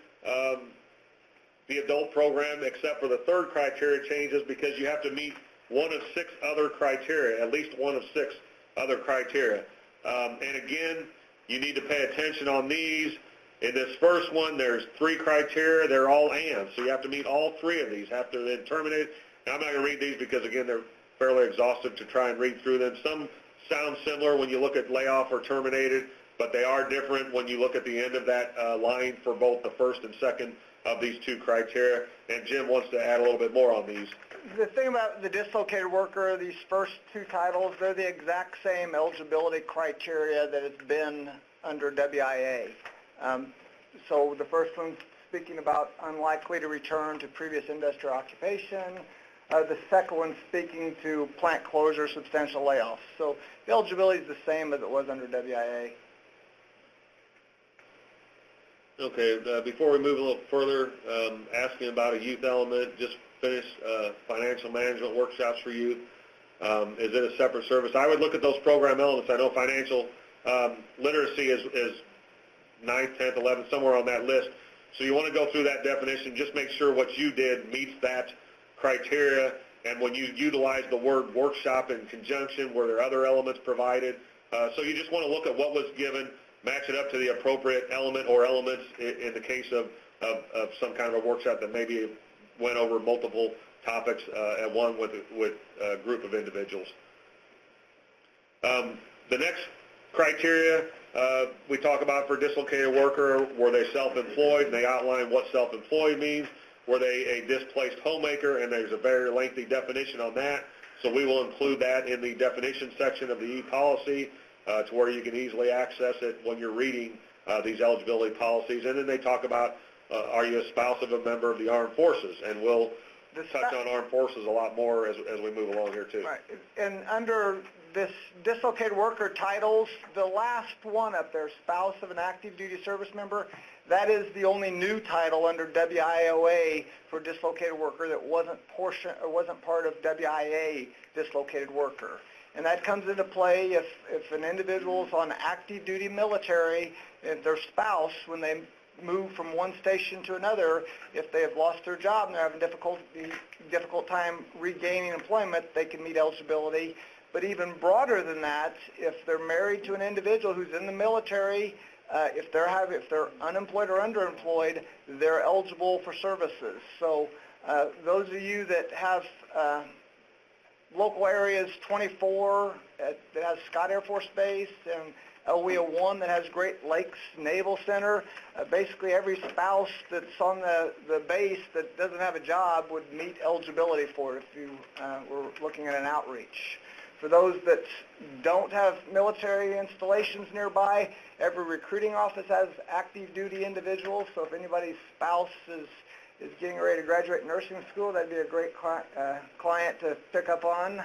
S1: the adult program, except for the third criteria changes because you have to meet one of 6 other criteria, at least one of 6 other criteria. And again, you need to pay attention on these. In this first one, there's 3 criteria. They're all and, so you have to meet all 3 of these after they're terminated. Now, I'm not going to read these because, again, they're fairly exhaustive to try and read through them. sound similar when you look at layoff or terminated, but they are different when you look at the end of that line for both the first and second of these two criteria. And Jim wants to add a little bit more on these.
S2: The thing about the dislocated worker, these first two titles, they're the exact same eligibility criteria that has been under WIA. So the first one's speaking about unlikely to return to previous industrial occupation. The second one's speaking to plant closure, substantial layoffs. So the eligibility is the same as it was under WIA.
S1: Okay, before we move a little further, asking about a youth element, just finished financial management workshops for youth. Is it a separate service? I would look at those program elements. I know financial literacy is 9th, 10th, 11th, somewhere on that list. So you want to go through that definition, just make sure what you did meets that criteria, and when you utilize the word workshop in conjunction, were there other elements provided? So you just want to look at what was given, match it up to the appropriate element or elements in the case of some kind of a workshop that maybe went over multiple topics at one with a group of individuals. The next criteria we talk about for dislocated worker, were they self-employed, and they outline what self-employed means. Were they a displaced homemaker, and there's a very lengthy definition on that. So we will include that in the definition section of the e-policy to where you can easily access it when you're reading these eligibility policies. And then they talk about, are you a spouse of a member of the armed forces? And we'll touch on armed forces a lot more as we move along here too.
S2: Right. And under this dislocated worker titles, the last one up there, spouse of an active duty service member, that is the only new title under WIOA for dislocated worker that wasn't part of WIA dislocated worker. And that comes into play if an individual is on active duty military, if their spouse, when they move from one station to another, if they have lost their job and they're having difficult time regaining employment, they can meet eligibility. But even broader than that, if they're married to an individual who's in the military, if they're unemployed or underemployed, they're eligible for services. So those of you that have local areas 24 that has Scott Air Force Base and LWIA 1 that has Great Lakes Naval Center, basically every spouse that's on the base that doesn't have a job would meet eligibility for it if you were looking at an outreach. For those that don't have military installations nearby, every recruiting office has active duty individuals, so if anybody's spouse is getting ready to graduate nursing school, that'd be a great client to pick up on.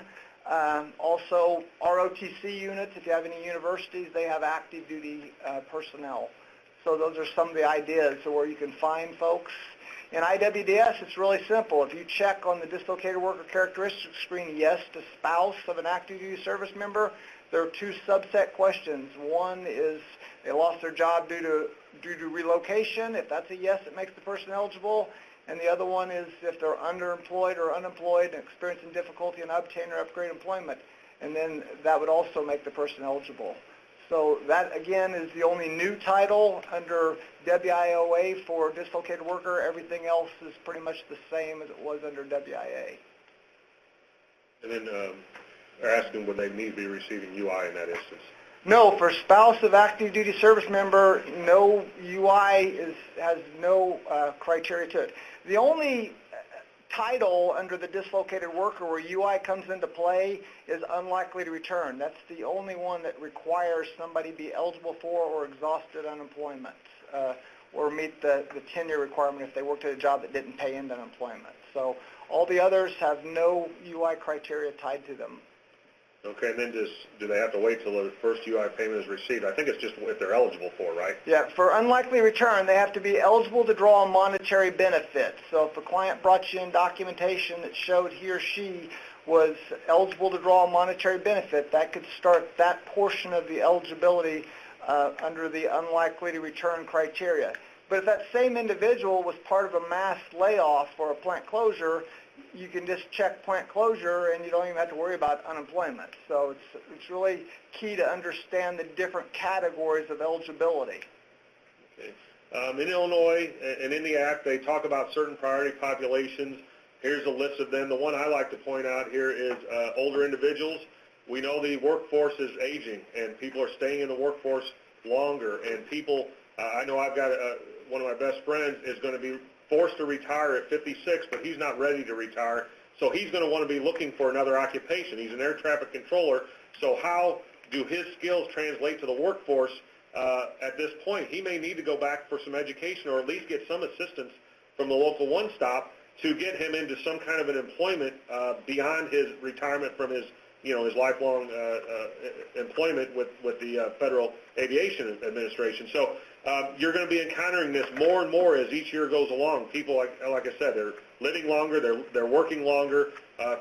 S2: Also, ROTC units, if you have any universities, they have active duty personnel. So those are some of the ideas of where you can find folks. In IWDS, it's really simple. If you check on the dislocated worker characteristics screen, yes to spouse of an active duty service member, there are two subset questions. One is they lost their job due to relocation. If that's a yes, it makes the person eligible. And the other one is if they're underemployed or unemployed and experiencing difficulty in obtaining or upgrade employment. And then that would also make the person eligible. So that, again, is the only new title under WIOA for dislocated worker. Everything else is pretty much the same as it was under WIA.
S1: And then they're asking would they need to be receiving UI in that instance?
S2: No, for spouse of active duty service member, no UI has no criteria to it. The only title under the dislocated worker where UI comes into play is unlikely to return. That's the only one that requires somebody be eligible for or exhausted unemployment or meet the tenure requirement if they worked at a job that didn't pay into unemployment. So all the others have no UI criteria tied to them.
S1: Okay, and then do they have to wait till the first UI payment is received? I think it's just if they're eligible for, right?
S2: Yeah, for unlikely return, they have to be eligible to draw a monetary benefit. So if a client brought you in documentation that showed he or she was eligible to draw a monetary benefit, that could start that portion of the eligibility under the unlikely to return criteria. But if that same individual was part of a mass layoff or a plant closure, you can just check plant closure and you don't even have to worry about unemployment. So it's really key to understand the different categories of eligibility.
S1: Okay. In Illinois and in the Act, they talk about certain priority populations. Here's a list of them. The one I like to point out here is older individuals. we know the workforce is aging, and people are staying in the workforce longer, and people, I know I've got one of my best friends is going to be forced to retire at 56, but he's not ready to retire, so he's going to want to be looking for another occupation. He's an air traffic controller, so how do his skills translate to the workforce at this point? He may need to go back for some education or at least get some assistance from the local one-stop to get him into some kind of an employment beyond his retirement from his his lifelong employment with the Federal Aviation Administration. So you're going to be encountering this more and more as each year goes along. People, like I said, they're living longer, they're working longer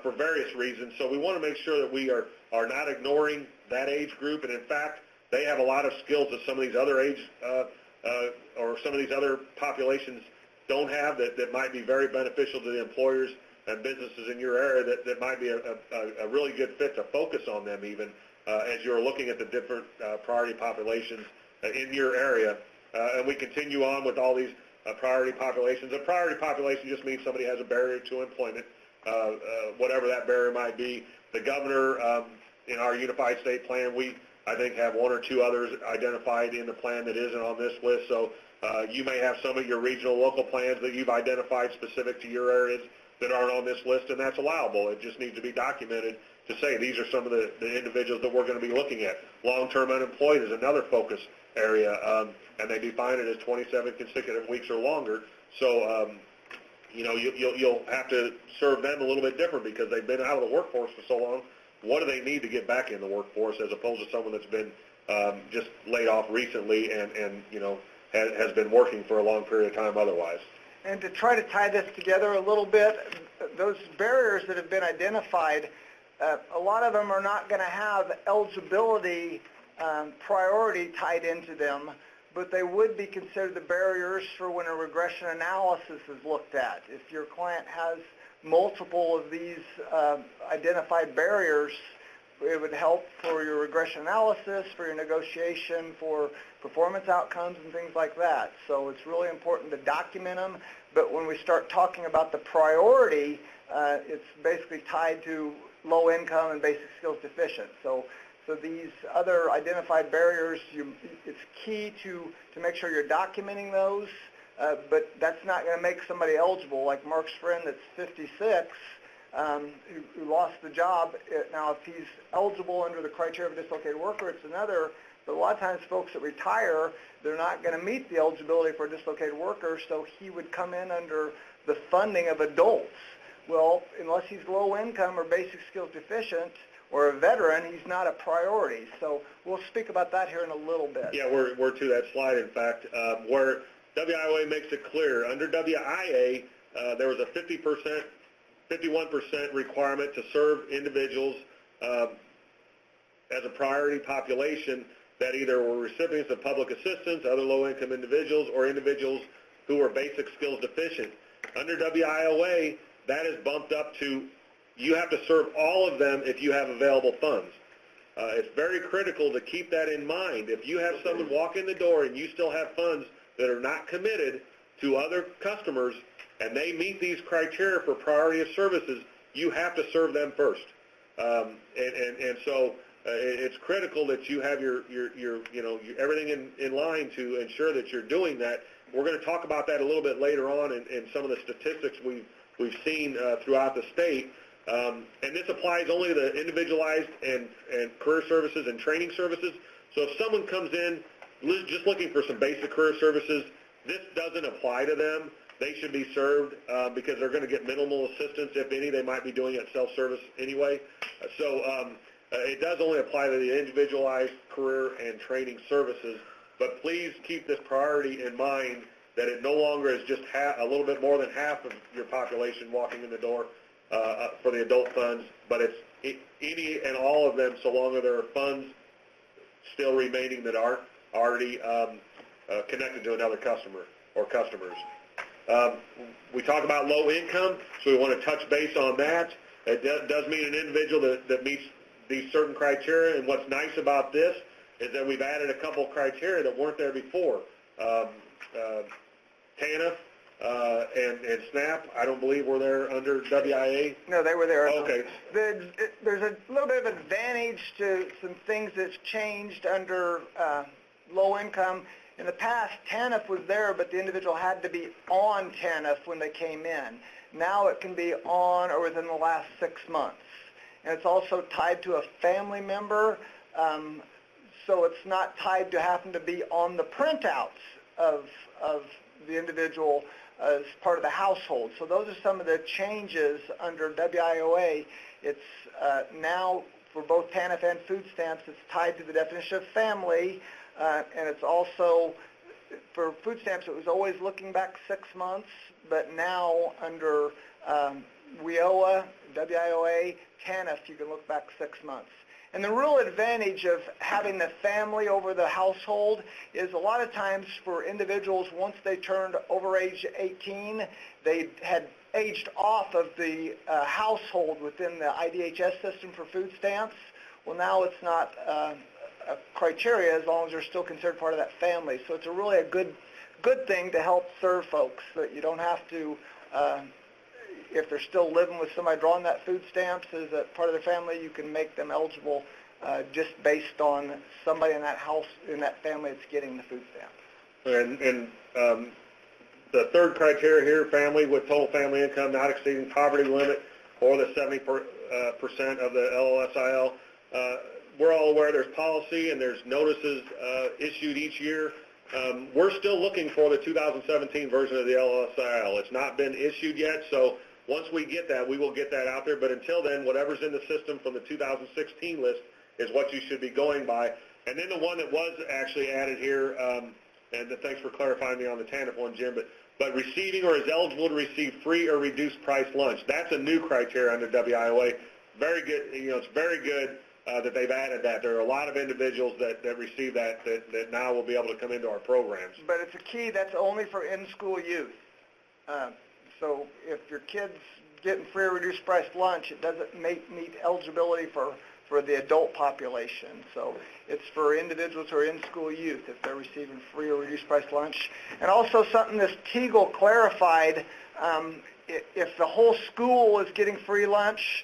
S1: for various reasons. So we want to make sure that we are not ignoring that age group. And in fact, they have a lot of skills that some of these other age or some of these other populations don't have that might be very beneficial to the employers and businesses in your area that might be a really good fit to focus on them even as you're looking at the different priority populations in your area. And we continue on with all these priority populations. A priority population just means somebody has a barrier to employment, whatever that barrier might be. The governor in our Unified State Plan, we, I think, have one or two others identified in the plan that isn't on this list. So you may have some of your regional local plans that you've identified specific to your areas that aren't on this list, and that's allowable. It just needs to be documented to say these are some of the individuals that we're going to be looking at. Long-term unemployed is another focus area, and they define it as 27 consecutive weeks or longer. So, you'll have to serve them a little bit different because they've been out of the workforce for so long. What do they need to get back in the workforce as opposed to someone that's been just laid off recently and has been working for a long period of time otherwise?
S2: And to try to tie this together a little bit, those barriers that have been identified, a lot of them are not going to have eligibility priority tied into them, but they would be considered the barriers for when a regression analysis is looked at. If your client has multiple of these identified barriers, it would help for your regression analysis, for your negotiation, for performance outcomes and things like that. So it's really important to document them, but when we start talking about the priority, it's basically tied to low income and basic skills deficient. So these other identified barriers, it's key to make sure you're documenting those, but that's not going to make somebody eligible. Like Mark's friend that's 56, who lost the job. Now, if he's eligible under the criteria of a dislocated worker, it's another. But a lot of times folks that retire, they're not going to meet the eligibility for a dislocated worker, so he would come in under the funding of adults. Well, unless he's low income or basic skills deficient or a veteran, he's not a priority. So we'll speak about that here in a little bit.
S1: Yeah, we're to that slide, in fact, where WIOA makes it clear. Under WIA, there was a 51% requirement to serve individuals as a priority population that either were recipients of public assistance, other low-income individuals, or individuals who were basic skills deficient. Under WIOA, that is bumped up to you have to serve all of them if you have available funds. It's very critical to keep that in mind. If you have someone walk in the door and you still have funds that are not committed to other customers and they meet these criteria for priority of services, you have to serve them first. And so it's critical that you have your everything in line to ensure that you're doing that. We're going to talk about that a little bit later on in some of the statistics we've seen throughout the state. And this applies only to the individualized and career services and training services. So if someone comes in just looking for some basic career services, this doesn't apply to them. They should be served because they're going to get minimal assistance, if any. They might be doing it self-service anyway. So it does only apply to the individualized career and training services. But please keep this priority in mind that it no longer is just a little bit more than half of your population walking in the door for the adult funds, but it's any and all of them so long as there are funds still remaining that aren't already connected to another customer or customers. We talk about low income, so we want to touch base on that. It does mean an individual that meets these certain criteria, and what's nice about this is that we've added a couple criteria that weren't there before. TANF, and SNAP, I don't believe were there under WIA.
S2: No, they were there.
S1: Okay.
S2: There's a little bit of advantage to some things that's changed under low income. In the past, TANF was there, but the individual had to be on TANF when they came in. Now it can be on or within the last 6 months. And it's also tied to a family member, so it's not tied to having to be on the printouts of the individual as part of the household. So those are some of the changes under WIOA. It's now for both TANF and food stamps, it's tied to the definition of family, and it's also, for food stamps, it was always looking back 6 months, but now under WIOA, WIOA, TANF, you can look back 6 months. And the real advantage of having the family over the household is a lot of times for individuals, once they turned over age 18, they had aged off of the household within the IDHS system for food stamps. Well, now it's not a criteria as long as they're still considered part of that family. So it's really a good thing to help serve folks, so that you don't have to, if they're still living with somebody drawing that food stamps as a part of their family, you can make them eligible just based on somebody in that house, in that family that's getting the food stamp.
S1: And the third criteria here, family with total family income not exceeding poverty limit or the 70% of the LLSIL. We're all aware there's policy and there's notices issued each year. We're still looking for the 2017 version of the LLSIL. It's not been issued yet, so once we get that, we will get that out there. But until then, whatever's in the system from the 2016 list is what you should be going by. And then the one that was actually added here, and thanks for clarifying me on the TANF one, Jim, but receiving or is eligible to receive free or reduced price lunch. That's a new criteria under WIOA. Very good. It's very good that they've added that. There are a lot of individuals that receive that now will be able to come into our programs.
S2: But it's a key that's only for in-school youth. So if your kid's getting free or reduced price lunch, it doesn't meet eligibility for the adult population. So it's for individuals who are in-school youth if they're receiving free or reduced price lunch. And also something this Teagle clarified, if the whole school is getting free lunch,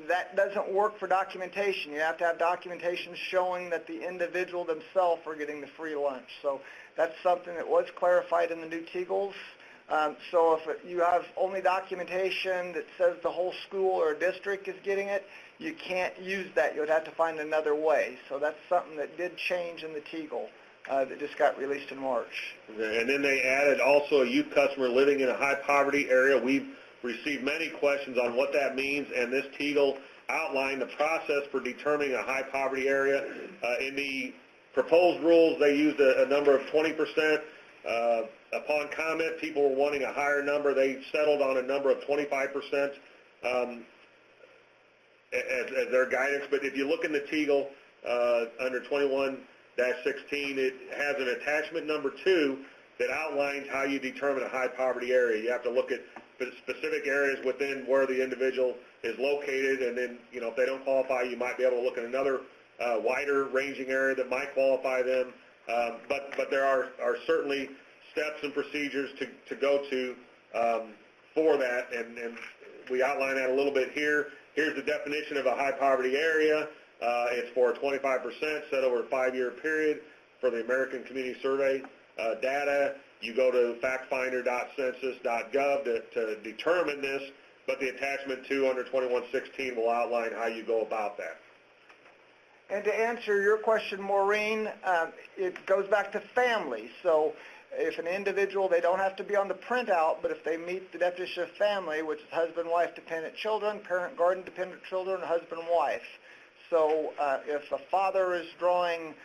S2: that doesn't work for documentation. You have to have documentation showing that the individual themselves are getting the free lunch. So that's something that was clarified in the new Teagles. So if you have only documentation that says the whole school or district is getting it, you can't use that. You would have to find another way. So that's something that did change in the Teagle that just got released in March.
S1: And then they added also a youth customer living in a high poverty area. We've received many questions on what that means, and this Teagle outlined the process for determining a high poverty area. In the proposed rules, they used a number of 20%. Upon comment, people were wanting a higher number. They settled on a number of 25% as their guidance. But if you look in the Teagle under 21-16, it has an attachment number 2 that outlines how you determine a high poverty area. You have to look at specific areas within where the individual is located, and then, if they don't qualify, you might be able to look at another wider ranging area that might qualify them. But there are certainly steps and procedures to go to for that, and we outline that a little bit here. Here's the definition of a high poverty area. It's for 25% set over a 5-year period for the American Community Survey data. You go to factfinder.census.gov to determine this, but the attachment 2 under 21-16 will outline how you go about that.
S2: And to answer your question, Maureen, it goes back to family. So if an individual, they don't have to be on the printout, but if they meet the definition of family, which is husband, wife, dependent children, parent, guardian, dependent children, husband and wife. So if a father is drawing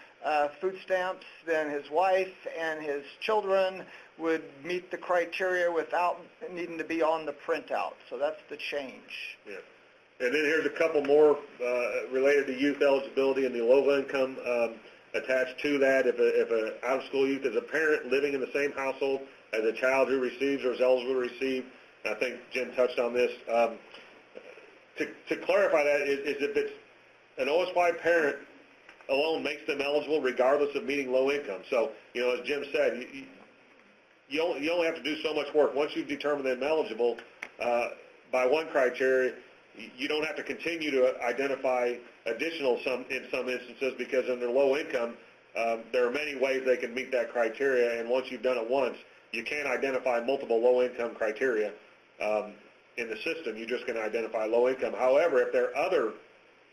S2: food stamps, then his wife and his children would meet the criteria without needing to be on the printout. So that's the change.
S1: Yeah. And then here's a couple more related to youth eligibility and the low income attached to that. If an out-of-school youth is a parent living in the same household as a child who receives or is eligible to receive, I think Jim touched on this. To clarify that, is if it's an OSY parent alone makes them eligible regardless of meeting low income. So, as Jim said, you only have to do so much work. Once you've determined them eligible by one criteria, you don't have to continue to identify additional in some instances, because under low income, there are many ways they can meet that criteria, and once you've done it once, you can't identify multiple low income criteria in the system. You're just going to identify low income. However, if there are other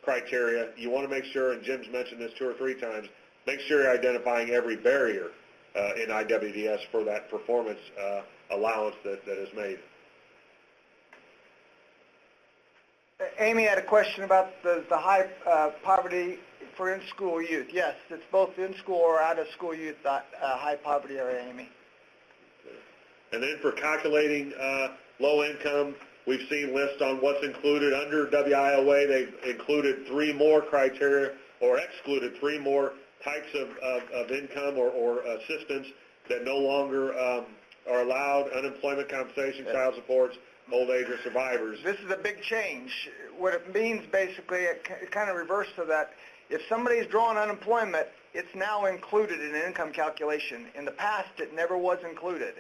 S1: criteria, you want to make sure, and Jim's mentioned this 2 or 3 times, make sure you're identifying every barrier in IWDS for that performance allowance that is made.
S2: Amy had a question about the high poverty for in-school youth. Yes, it's both in-school or out-of-school youth, high poverty area, Amy.
S1: And then for calculating low income, we've seen lists on what's included under WIOA. They've included 3 more criteria, or excluded 3 more types of income or assistance that no longer are allowed: unemployment compensation, child supports, old age, or survivors.
S2: This is a big change. What it means, basically, it kind of reverse to that. If somebody's drawing unemployment, it's now included in an income calculation. In the past, it never was included.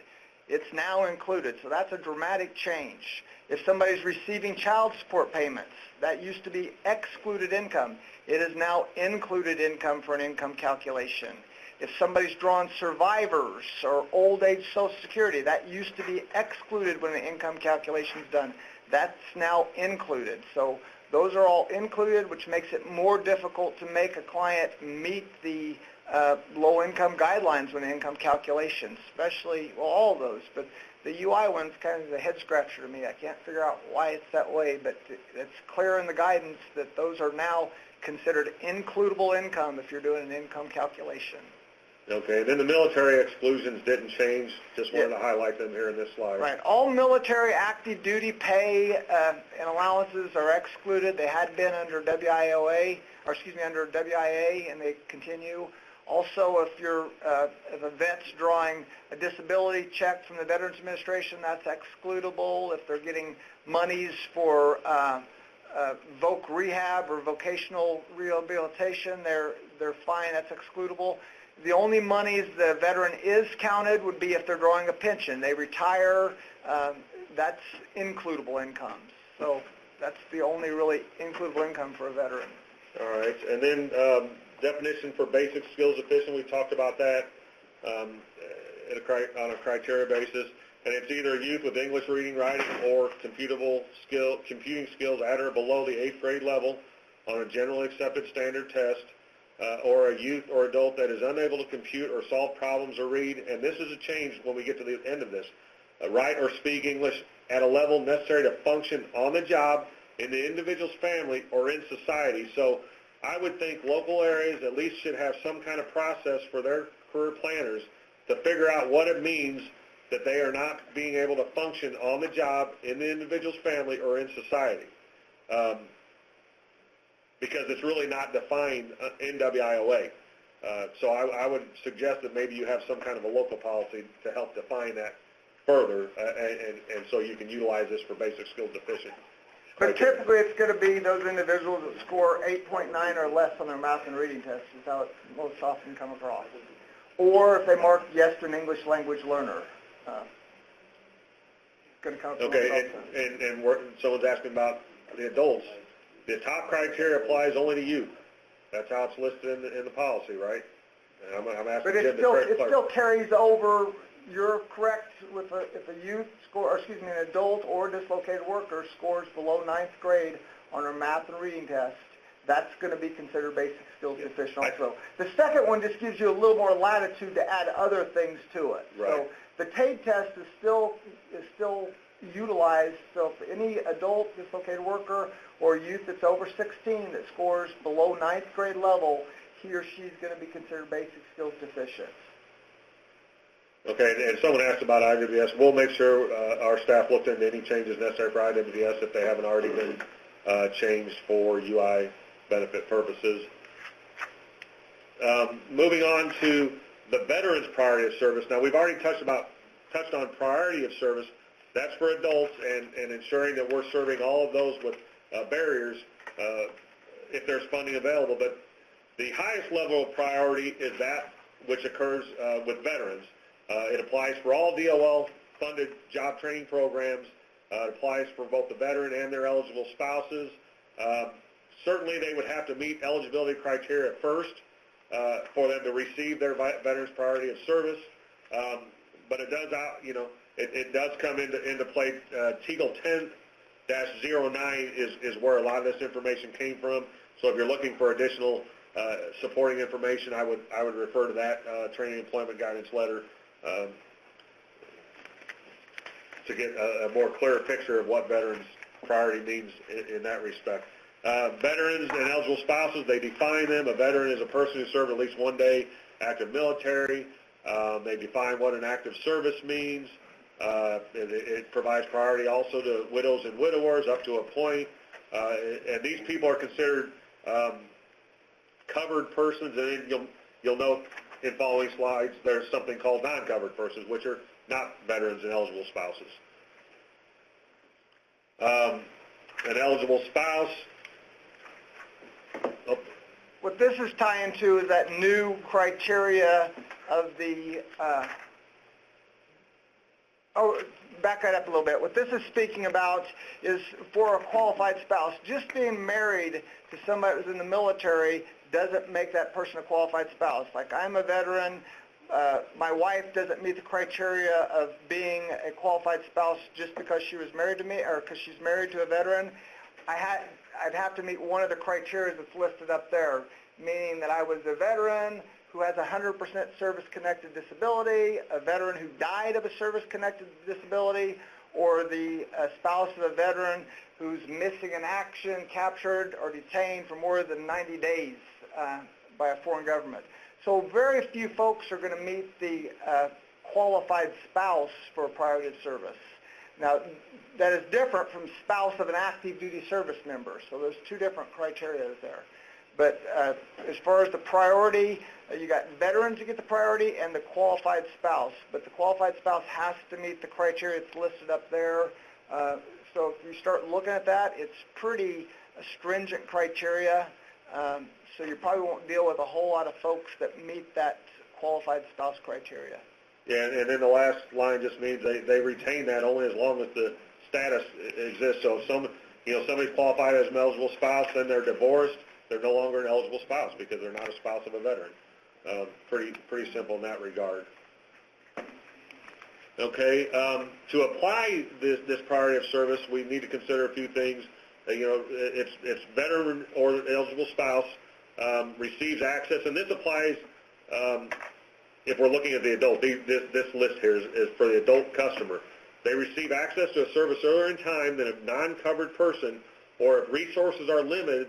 S2: It's now included, so that's a dramatic change. If somebody's receiving child support payments, that used to be excluded income. It is now included income for an income calculation. If somebody's drawing survivors or old age Social Security, that used to be excluded when the income calculation is done. That's now included. So those are all included, which makes it more difficult to make a client meet the low-income guidelines when income calculations, especially, well, all of those. But the UI one's kind of the head-scratcher to me. I can't figure out why it's that way, but it's clear in the guidance that those are now considered includable income if you're doing an income calculation.
S1: Okay, then the military exclusions didn't change. Just wanted to highlight them here in this slide.
S2: Right. All military active duty pay and allowances are excluded. They had been under WIOA, or excuse me, under WIA, and they continue. Also, if a vet's drawing a disability check from the Veterans Administration, that's excludable. If they're getting monies for voc rehab or vocational rehabilitation, they're fine. That's excludable. The only monies the veteran is counted would be if they're drawing a pension. They retire, that's includable income. So that's the only really includable income for a veteran.
S1: All right, and then definition for basic skills deficient, we talked about that on a criteria basis. And it's either youth with English reading, writing, or computing skills at or below the 8th grade level on a generally accepted standard test, or a youth or adult that is unable to compute or solve problems or read. And this is a change when we get to the end of this. Write or speak English at a level necessary to function on the job, in the individual's family, or in society. So I would think local areas at least should have some kind of process for their career planners to figure out what it means that they are not being able to function on the job, in the individual's family, or in society. Because it's really not defined in WIOA. So I would suggest that maybe you have some kind of a local policy to help define that further, and so you can utilize this for basic skills deficient.
S2: But typically it's going to be those individuals that score 8.9 or less on their math and reading tests is how it's most often come across. Or if they mark yes to an English language learner. It's going to come across.
S1: Okay, and someone's asking about the adults. The top criteria applies only to youth. That's how it's listed in the policy, right? And I'm asking
S2: but
S1: Jim to
S2: it still carries over. You're correct if a youth score, or excuse me, an adult or dislocated worker scores below 9th grade on her math and reading test, that's going to be considered basic skills deficient also. The second one just gives you a little more latitude to add other things to it.
S1: Right.
S2: So the TABE test is still utilized. So if any adult dislocated worker or youth that's over 16 that scores below 9th grade level, he or she's going to be considered basic skills deficient.
S1: Okay, and someone asked about IWDS. We'll make sure our staff looked into any changes necessary for IWDS if they haven't already been changed for UI benefit purposes. Moving on to the veterans priority of service. Now, we've already touched on priority of service. That's for adults and ensuring that we're serving all of those with barriers if there's funding available. But the highest level of priority is that which occurs with veterans. It applies for all DOL-funded job training programs. It applies for both the veteran and their eligible spouses. Certainly, they would have to meet eligibility criteria first for them to receive their Veterans Priority of Service. But it does, it does come into play. Teagle 10-09 is where a lot of this information came from. So if you're looking for additional supporting information, I would refer to that training employment guidance letter to get a more clear picture of what veterans priority means in that respect. Veterans and eligible spouses, they define them. A veteran is a person who served at least 1 day active military. They define what an active service means. It provides priority also to widows and widowers up to a point. And these people are considered covered persons. And then you'll note in following slides there's something called non-covered persons, which are not veterans and eligible spouses. An eligible spouse.
S2: What this is tying to is that new criteria of the, back that up a little bit. What this is speaking about is for a qualified spouse. Just being married to somebody who's in the military doesn't make that person a qualified spouse. Like, I'm a veteran. My wife doesn't meet the criteria of being a qualified spouse just because she was married to me or because she's married to a veteran. I'd have to meet one of the criteria that's listed up there, meaning that I was a veteran who has 100% service-connected disability, a veteran who died of a service-connected disability, or the spouse of a veteran who's missing in action, captured, or detained for more than 90 days by a foreign government. So very few folks are going to meet the qualified spouse for priority of service. Now, that is different from spouse of an active duty service member. So there's two different criteria there. But as far as the priority, you got veterans who get the priority and the qualified spouse. But the qualified spouse has to meet the criteria that's listed up there. So if you start looking at that, it's pretty stringent criteria. So you probably won't deal with a whole lot of folks that meet that qualified spouse criteria.
S1: Yeah, and then the last line just means they retain that only as long as the status exists. So if somebody's qualified as an eligible spouse, then they're divorced, they're no longer an eligible spouse because they're not a spouse of a veteran. Pretty simple in that regard. Okay, to apply this priority of service, we need to consider a few things. It's veteran or eligible spouse receives access, and this applies if we're looking at the adult. This list here is for the adult customer. They receive access to a service earlier in time than a non-covered person, or if resources are limited,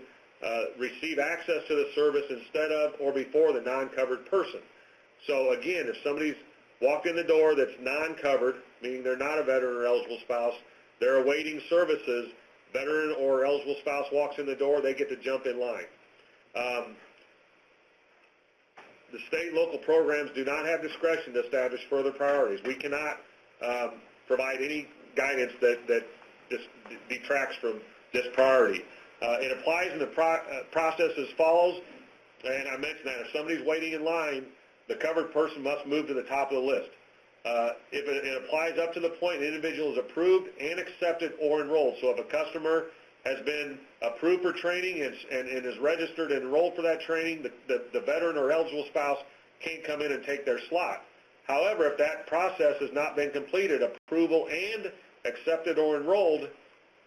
S1: receive access to the service instead of or before the non-covered person. So again, if somebody's walked in the door that's non-covered, meaning they're not a veteran or eligible spouse, they're awaiting services, veteran or eligible spouse walks in the door, they get to jump in line. The state and local programs do not have discretion to establish further priorities. We cannot provide any guidance that just detracts from this priority. It applies in the process as follows, and I mentioned that if somebody's waiting in line, the covered person must move to the top of the list. If it applies up to the point an individual is approved and accepted or enrolled. So if a customer has been approved for training and is registered and enrolled for that training, the veteran or eligible spouse can't come in and take their slot. However, if that process has not been completed, approval and accepted or enrolled,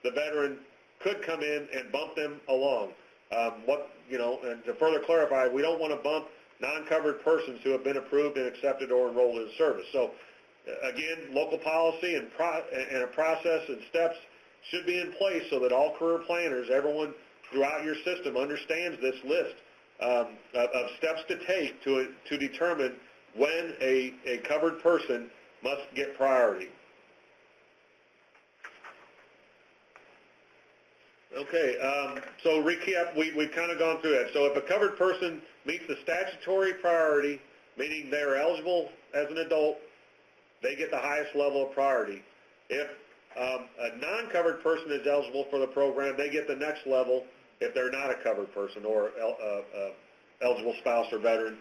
S1: the veteran could come in and bump them along. And to further clarify, we don't want to bump non-covered persons who have been approved and accepted or enrolled in service. So, again, local policy and a process and steps should be in place so that all career planners, everyone throughout your system, understands this list of steps to take to determine when a covered person must get priority. Okay, so recap, we've kind of gone through that. So if a covered person meets the statutory priority, meaning they're eligible as an adult, they get the highest level of priority. If a non-covered person is eligible for the program, they get the next level if they're not a covered person or eligible spouse or veteran.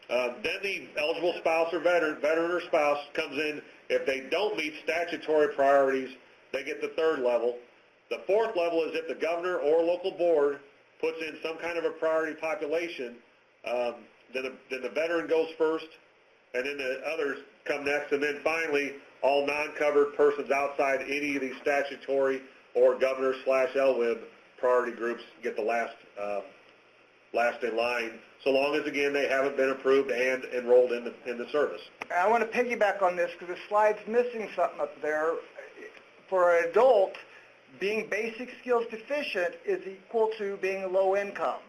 S1: Then the eligible spouse or veteran or spouse comes in. If they don't meet statutory priorities, they get the third level. The fourth level is if the governor or local board puts in some kind of a priority population, then the veteran goes first, and then the others come next, and then finally all non-covered persons outside any of these statutory or governor/LWIB priority groups get the last in line, so long as, again, they haven't been approved and enrolled in the service.
S2: I want to piggyback on this because the slide's missing something up there. For an adult, being basic skills deficient is equal to being low income.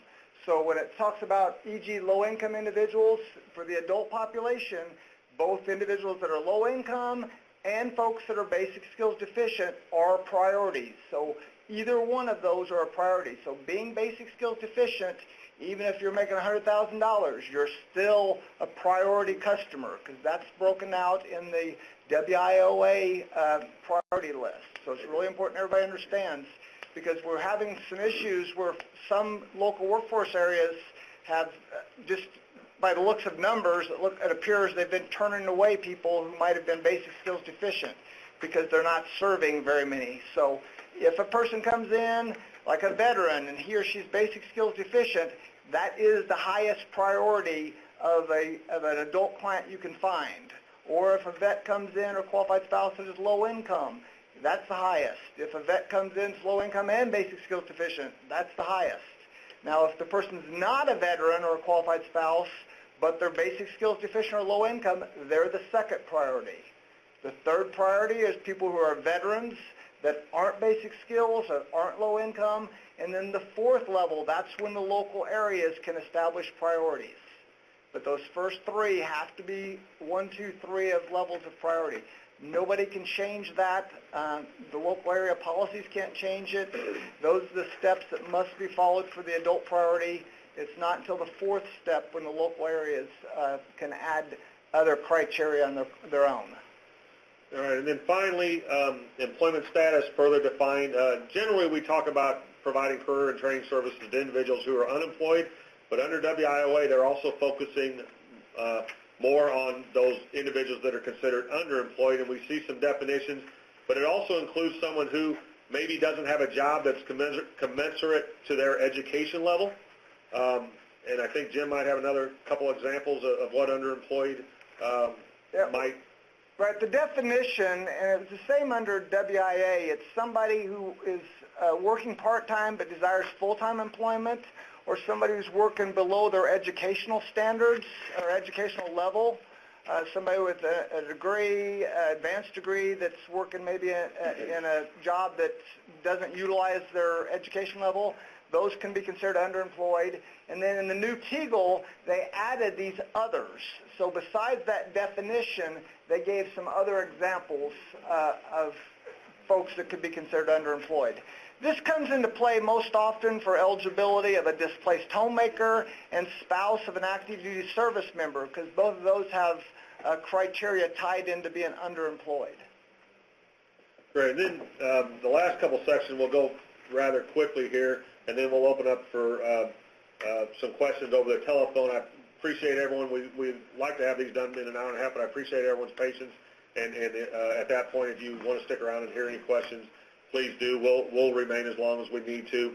S2: So when it talks about, e.g., low-income individuals, for the adult population, both individuals that are low income and folks that are basic skills deficient are priorities. So either one of those are a priority. So being basic skills deficient, even if you're making $100,000, you're still a priority customer because that's broken out in the WIOA priority list. So it's really important everybody understands, because we're having some issues where some local workforce areas have just, by the looks of numbers, it appears they've been turning away people who might have been basic skills deficient because they're not serving very many. So if a person comes in like a veteran and he or she's basic skills deficient, that is the highest priority of an adult client you can find. Or if a vet comes in or qualified spouse that is low income, that's the highest. If a vet comes in low income and basic skills deficient, that's the highest. Now, if the person's not a veteran or a qualified spouse, but they're basic skills deficient or low income, they're the second priority. The third priority is people who are veterans that aren't basic skills, that aren't low income. And then the fourth level, that's when the local areas can establish priorities. But those first three have to be 1, 2, 3 of levels of priority. Nobody can change that. The local area policies can't change it. Those are the steps that must be followed for the adult priority. It's not until the fourth step when the local areas can add other criteria on their own.
S1: All right, and then finally, employment status further defined. Generally, we talk about providing career and training services to individuals who are unemployed, but under WIOA, they're also focusing more on those individuals that are considered underemployed, and we see some definitions, but it also includes someone who maybe doesn't have a job that's commensurate to their education level. And I think Jim might have another couple examples of what underemployed might.
S2: Right, the definition, and it's the same under WIA, it's somebody who is working part-time but desires full-time employment, or somebody who's working below their educational standards or educational level, somebody with a degree, advanced degree that's working maybe in a job that doesn't utilize their education level. Those can be considered underemployed. And then in the new TEGL, they added these others. So besides that definition, they gave some other examples of folks that could be considered underemployed. This comes into play most often for eligibility of a displaced homemaker and spouse of an active duty service member, because both of those have criteria tied into being underemployed.
S1: Great. And then the last couple sections we'll go rather quickly here, and then we'll open up for some questions over the telephone. I appreciate everyone. We'd like to have these done in an hour and a half, but I appreciate everyone's patience. And at that point, if you want to stick around and hear any questions, please do. We'll remain as long as we need to.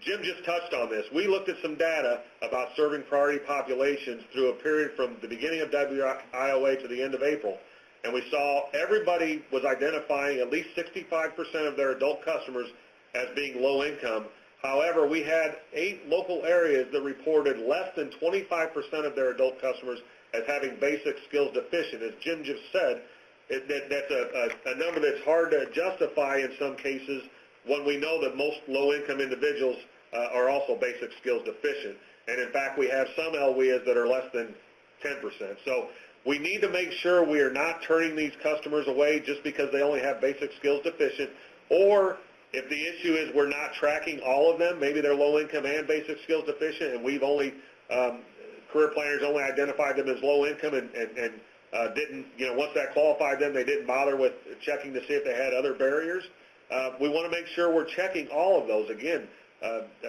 S1: Jim just touched on this. We looked at some data about serving priority populations through a period from the beginning of WIOA to the end of April. And we saw everybody was identifying at least 65% of their adult customers as being low income. However, we had 8 local areas that reported less than 25% of their adult customers as having basic skills deficient. As Jim just said, that's a number that's hard to justify in some cases when we know that most low-income individuals are also basic skills deficient. And in fact, we have some LWIAs that are less than 10%. So we need to make sure we are not turning these customers away just because they only have basic skills deficient, or if the issue is we're not tracking all of them, maybe they're low-income and basic skills deficient, and we've only, career planners only identified them as low-income and didn't, once that qualified them, they didn't bother with checking to see if they had other barriers. We want to make sure we're checking all of those. Again,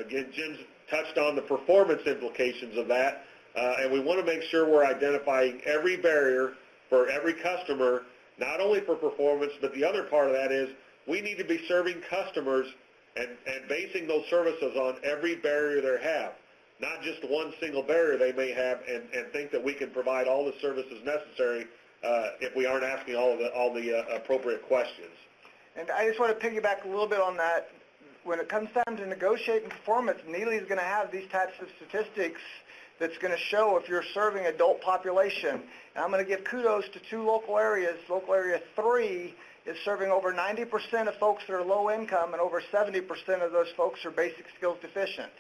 S1: Jim's touched on the performance implications of that. and we want to make sure we're identifying every barrier for every customer, not only for performance, but the other part of that is we need to be serving customers and basing those services on every barrier they have, not just one single barrier they may have, and think that we can provide all the services necessary if we aren't asking all the appropriate questions.
S2: And I just want to piggyback a little bit on that. When it comes time to negotiating performance, Neely is going to have these types of statistics that's going to show if you're serving adult population. And I'm going to give kudos to two local areas. Local area 3 is serving over 90% of folks that are low income, and over 70% of those folks are basic skills deficient.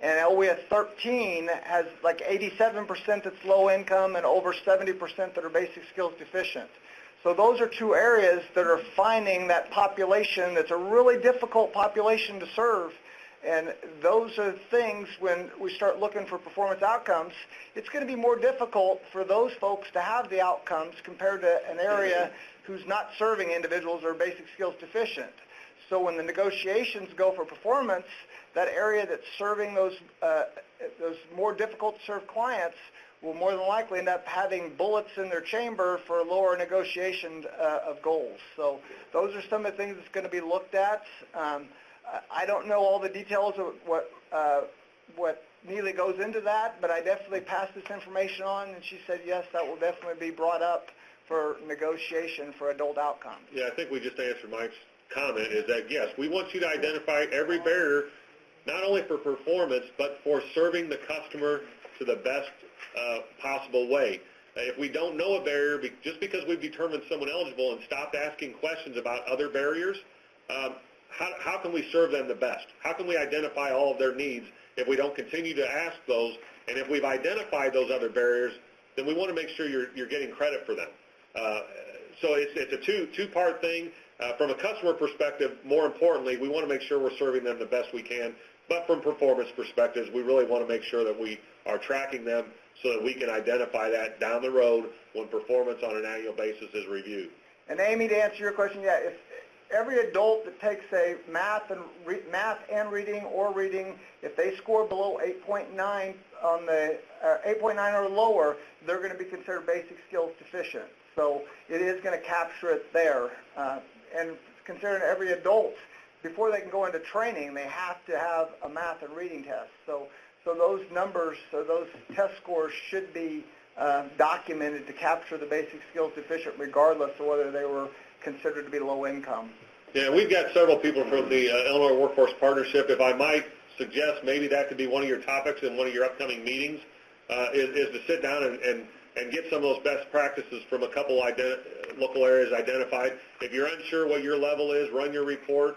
S2: And OEA 13 has like 87% that's low income and over 70% that are basic skills deficient. So those are two areas that are finding that population that's a really difficult population to serve. And those are things, when we start looking for performance outcomes, it's going to be more difficult for those folks to have the outcomes compared to an area who's not serving individuals that are basic skills deficient. So when the negotiations go for performance, that area that's serving those more difficult to serve clients will more than likely end up having bullets in their chamber for lower negotiation of goals. So those are some of the things that's going to be looked at. I don't know all the details of what Neely goes into that, but I definitely passed this information on, and she said, yes, that will definitely be brought up for negotiation for adult outcomes.
S1: Yeah, I think we just answered Mike's comment, is that, yes, we want you to identify every barrier, not only for performance, but for serving the customer to the best possible way. If we don't know a barrier, just because we've determined someone eligible and stopped asking questions about other barriers, how can we serve them the best? How can we identify all of their needs if we don't continue to ask those? And if we've identified those other barriers, then we want to make sure you're getting credit for them. So it's a two-part thing. From a customer perspective, more importantly, we want to make sure we're serving them the best we can. But from performance perspectives, we really want to make sure that we are tracking them so that we can identify that down the road when performance on an annual basis is reviewed.
S2: And Amy, to answer your question, yeah, if every adult that takes a math and reading or reading, if they score below 8.9 on the 8.9 or lower, they're going to be considered basic skills deficient. So it is going to capture it there. And considering every adult, before they can go into training, they have to have a math and reading test. So those numbers, so those test scores should be documented to capture the basic skills deficient regardless of whether they were considered to be low income.
S1: Yeah, we've got several people from the Illinois Workforce Partnership. If I might suggest, maybe that could be one of your topics in one of your upcoming meetings, is to sit down and get some of those best practices from a couple local areas identified. If you're unsure what your level is, run your report.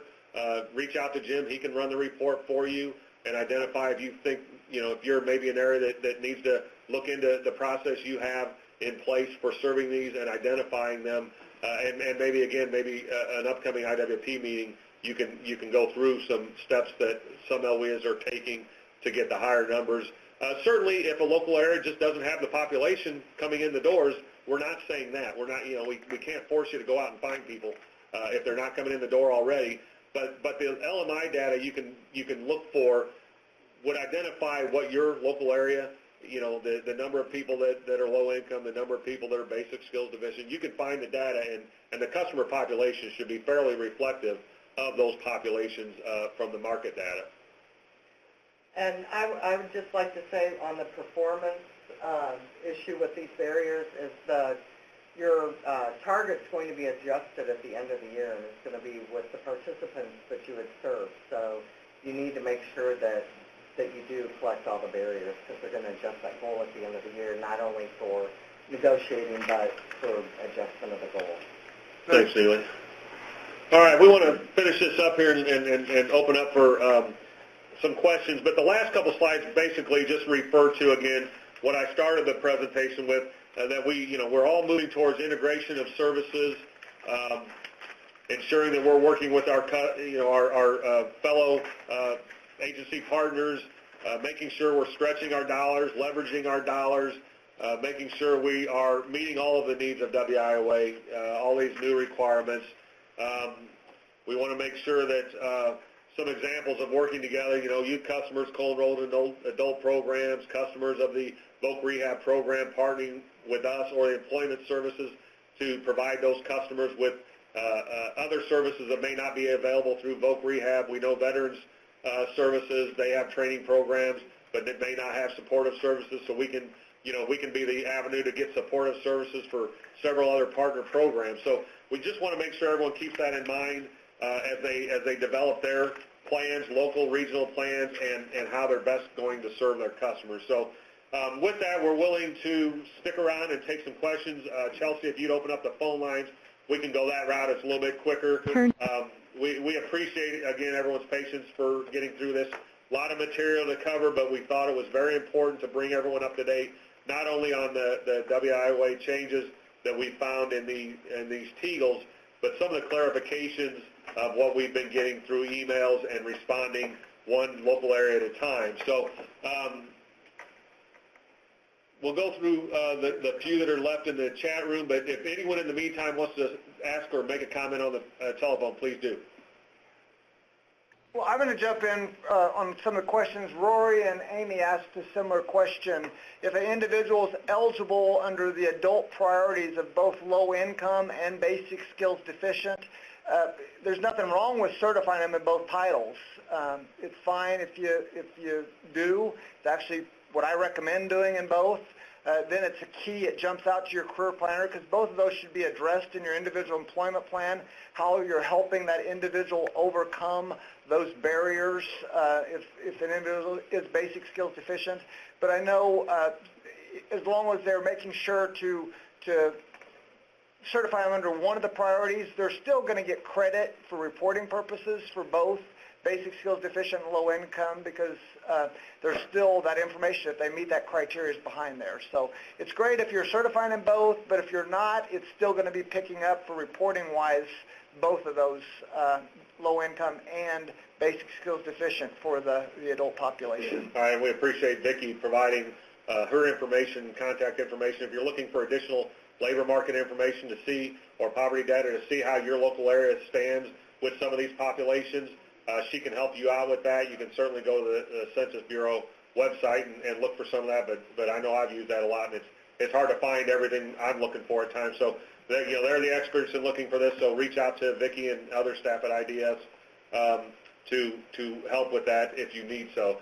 S1: Reach out to Jim. He can run the report for you and identify if you think, if you're maybe an area that needs to look into the process you have in place for serving these and identifying them. And maybe an upcoming IWP meeting, you can go through some steps that some LWIAs are taking to get the higher numbers. Certainly, if a local area just doesn't have the population coming in the doors, we're not saying that. We're not, we can't force you to go out and find people if they're not coming in the door already. But the LMI data you can look for would identify what your local area, the number of people that are low income, the number of people that are basic skills deficient. You can find the data, and the customer population should be fairly reflective of those populations from the market data.
S4: And I would just like to say on the performance issue with these barriers is your target's going to be adjusted at the end of the year, and it's going to be with the participants that you would serve. So you need to make sure that you do collect all the barriers, because they're going to adjust that goal at the end of the year, not only for negotiating, but for adjustment of the goal.
S1: Thanks, Neely. All right, we want to finish this up here and open up for some questions, but the last couple slides basically just refer to, again, what I started the presentation with, that we're all moving towards integration of services, ensuring that we're working with our fellow agency partners, making sure we're stretching our dollars, leveraging our dollars, making sure we are meeting all of the needs of WIOA, all these new requirements. We want to make sure that some examples of working together, youth customers co-enrolled in adult programs, customers of the Voc Rehab program partnering with us or the employment services to provide those customers with other services that may not be available through Voc Rehab. We know veterans services, they have training programs, but they may not have supportive services, so we can be the avenue to get supportive services for several other partner programs. So we just want to make sure everyone keeps that in mind as they develop their plans, local, regional plans, and how they're best going to serve their customers. So with that, we're willing to stick around and take some questions. Chelsea, if you'd open up the phone lines, we can go that route. It's a little bit quicker. We appreciate, again, everyone's patience for getting through this. A lot of material to cover, but we thought it was very important to bring everyone up to date, not only on the WIOA changes that we found in these Teagles, but some of the clarifications of what we've been getting through emails and responding one local area at a time. So we'll go through the few that are left in the chat room, but if anyone in the meantime wants to ask or make a comment on the telephone, please do.
S2: Well, I'm going to jump in on some of the questions. Rory and Amy asked a similar question. If an individual is eligible under the adult priorities of both low income and basic skills deficient, there's nothing wrong with certifying them in both titles. It's fine if you do. It's actually what I recommend doing in both. Then it's a key. It jumps out to your career planner because both of those should be addressed in your individual employment plan, how you're helping that individual overcome those barriers if an individual is basic skills deficient. But I know as long as they're making sure to certify them under one of the priorities, they're still going to get credit for reporting purposes for both basic skills deficient and low income because there's still that information if they meet that criteria is behind there. So it's great if you're certifying in both, but if you're not, it's still going to be picking up for reporting-wise both of those low income and basic skills deficient for the adult population.
S1: All right, we appreciate Vicki providing her information, contact information. If you're looking for additional labor market information to see, or poverty data to see how your local area stands with some of these populations, she can help you out with that. You can certainly go to the Census Bureau website and look for some of that, but I know I've used that a lot, and it's hard to find everything I'm looking for at times. So they're the experts in looking for this, so reach out to Vicki and other staff at IDS to help with that if you need so.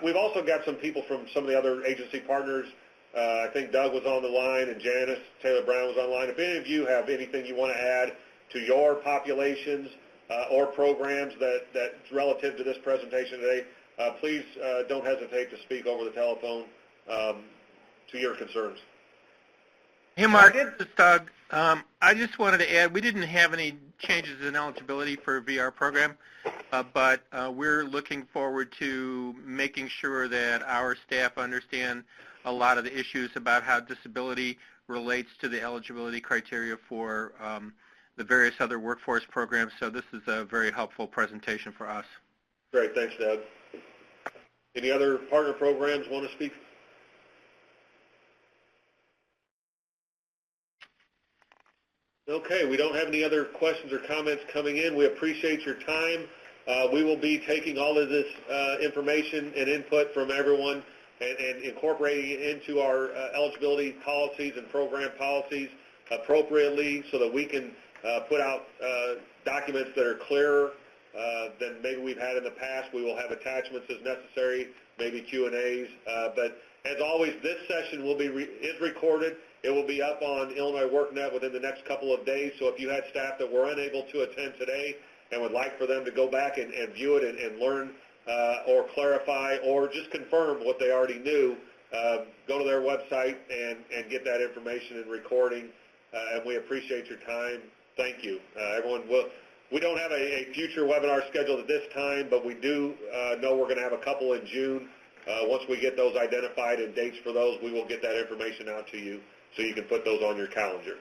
S1: We've also got some people from some of the other agency partners. I think Doug was on the line and Janice Taylor Brown was on the line. If any of you have anything you want to add to your populations or programs that's relative to this presentation today, please don't hesitate to speak over the telephone to your concerns.
S5: Hey, Mark, this is Doug. I just wanted to add, we didn't have any changes in eligibility for a VR program, but we're looking forward to making sure that our staff understand a lot of the issues about how disability relates to the eligibility criteria for the various other workforce programs. So this is a very helpful presentation for us.
S1: Great. Thanks, Doug. Any other partner programs want to speak? Okay, we don't have any other questions or comments coming in. We appreciate your time. We will be taking all of this information and input from everyone and incorporating it into our eligibility policies and program policies appropriately so that we can put out documents that are clearer than maybe we've had in the past. We will have attachments as necessary, maybe Q&As. But as always, this session will be is recorded. It will be up on Illinois WorkNet within the next couple of days. So if you had staff that were unable to attend today and would like for them to go back and view it and learn or clarify or just confirm what they already knew, go to their website and get that information and recording. And we appreciate your time. Thank you. Everyone, we don't have a future webinar scheduled at this time, but we do know we're going to have a couple in June. Once we get those identified and dates for those, we will get that information out to you so you can put those on your calendar.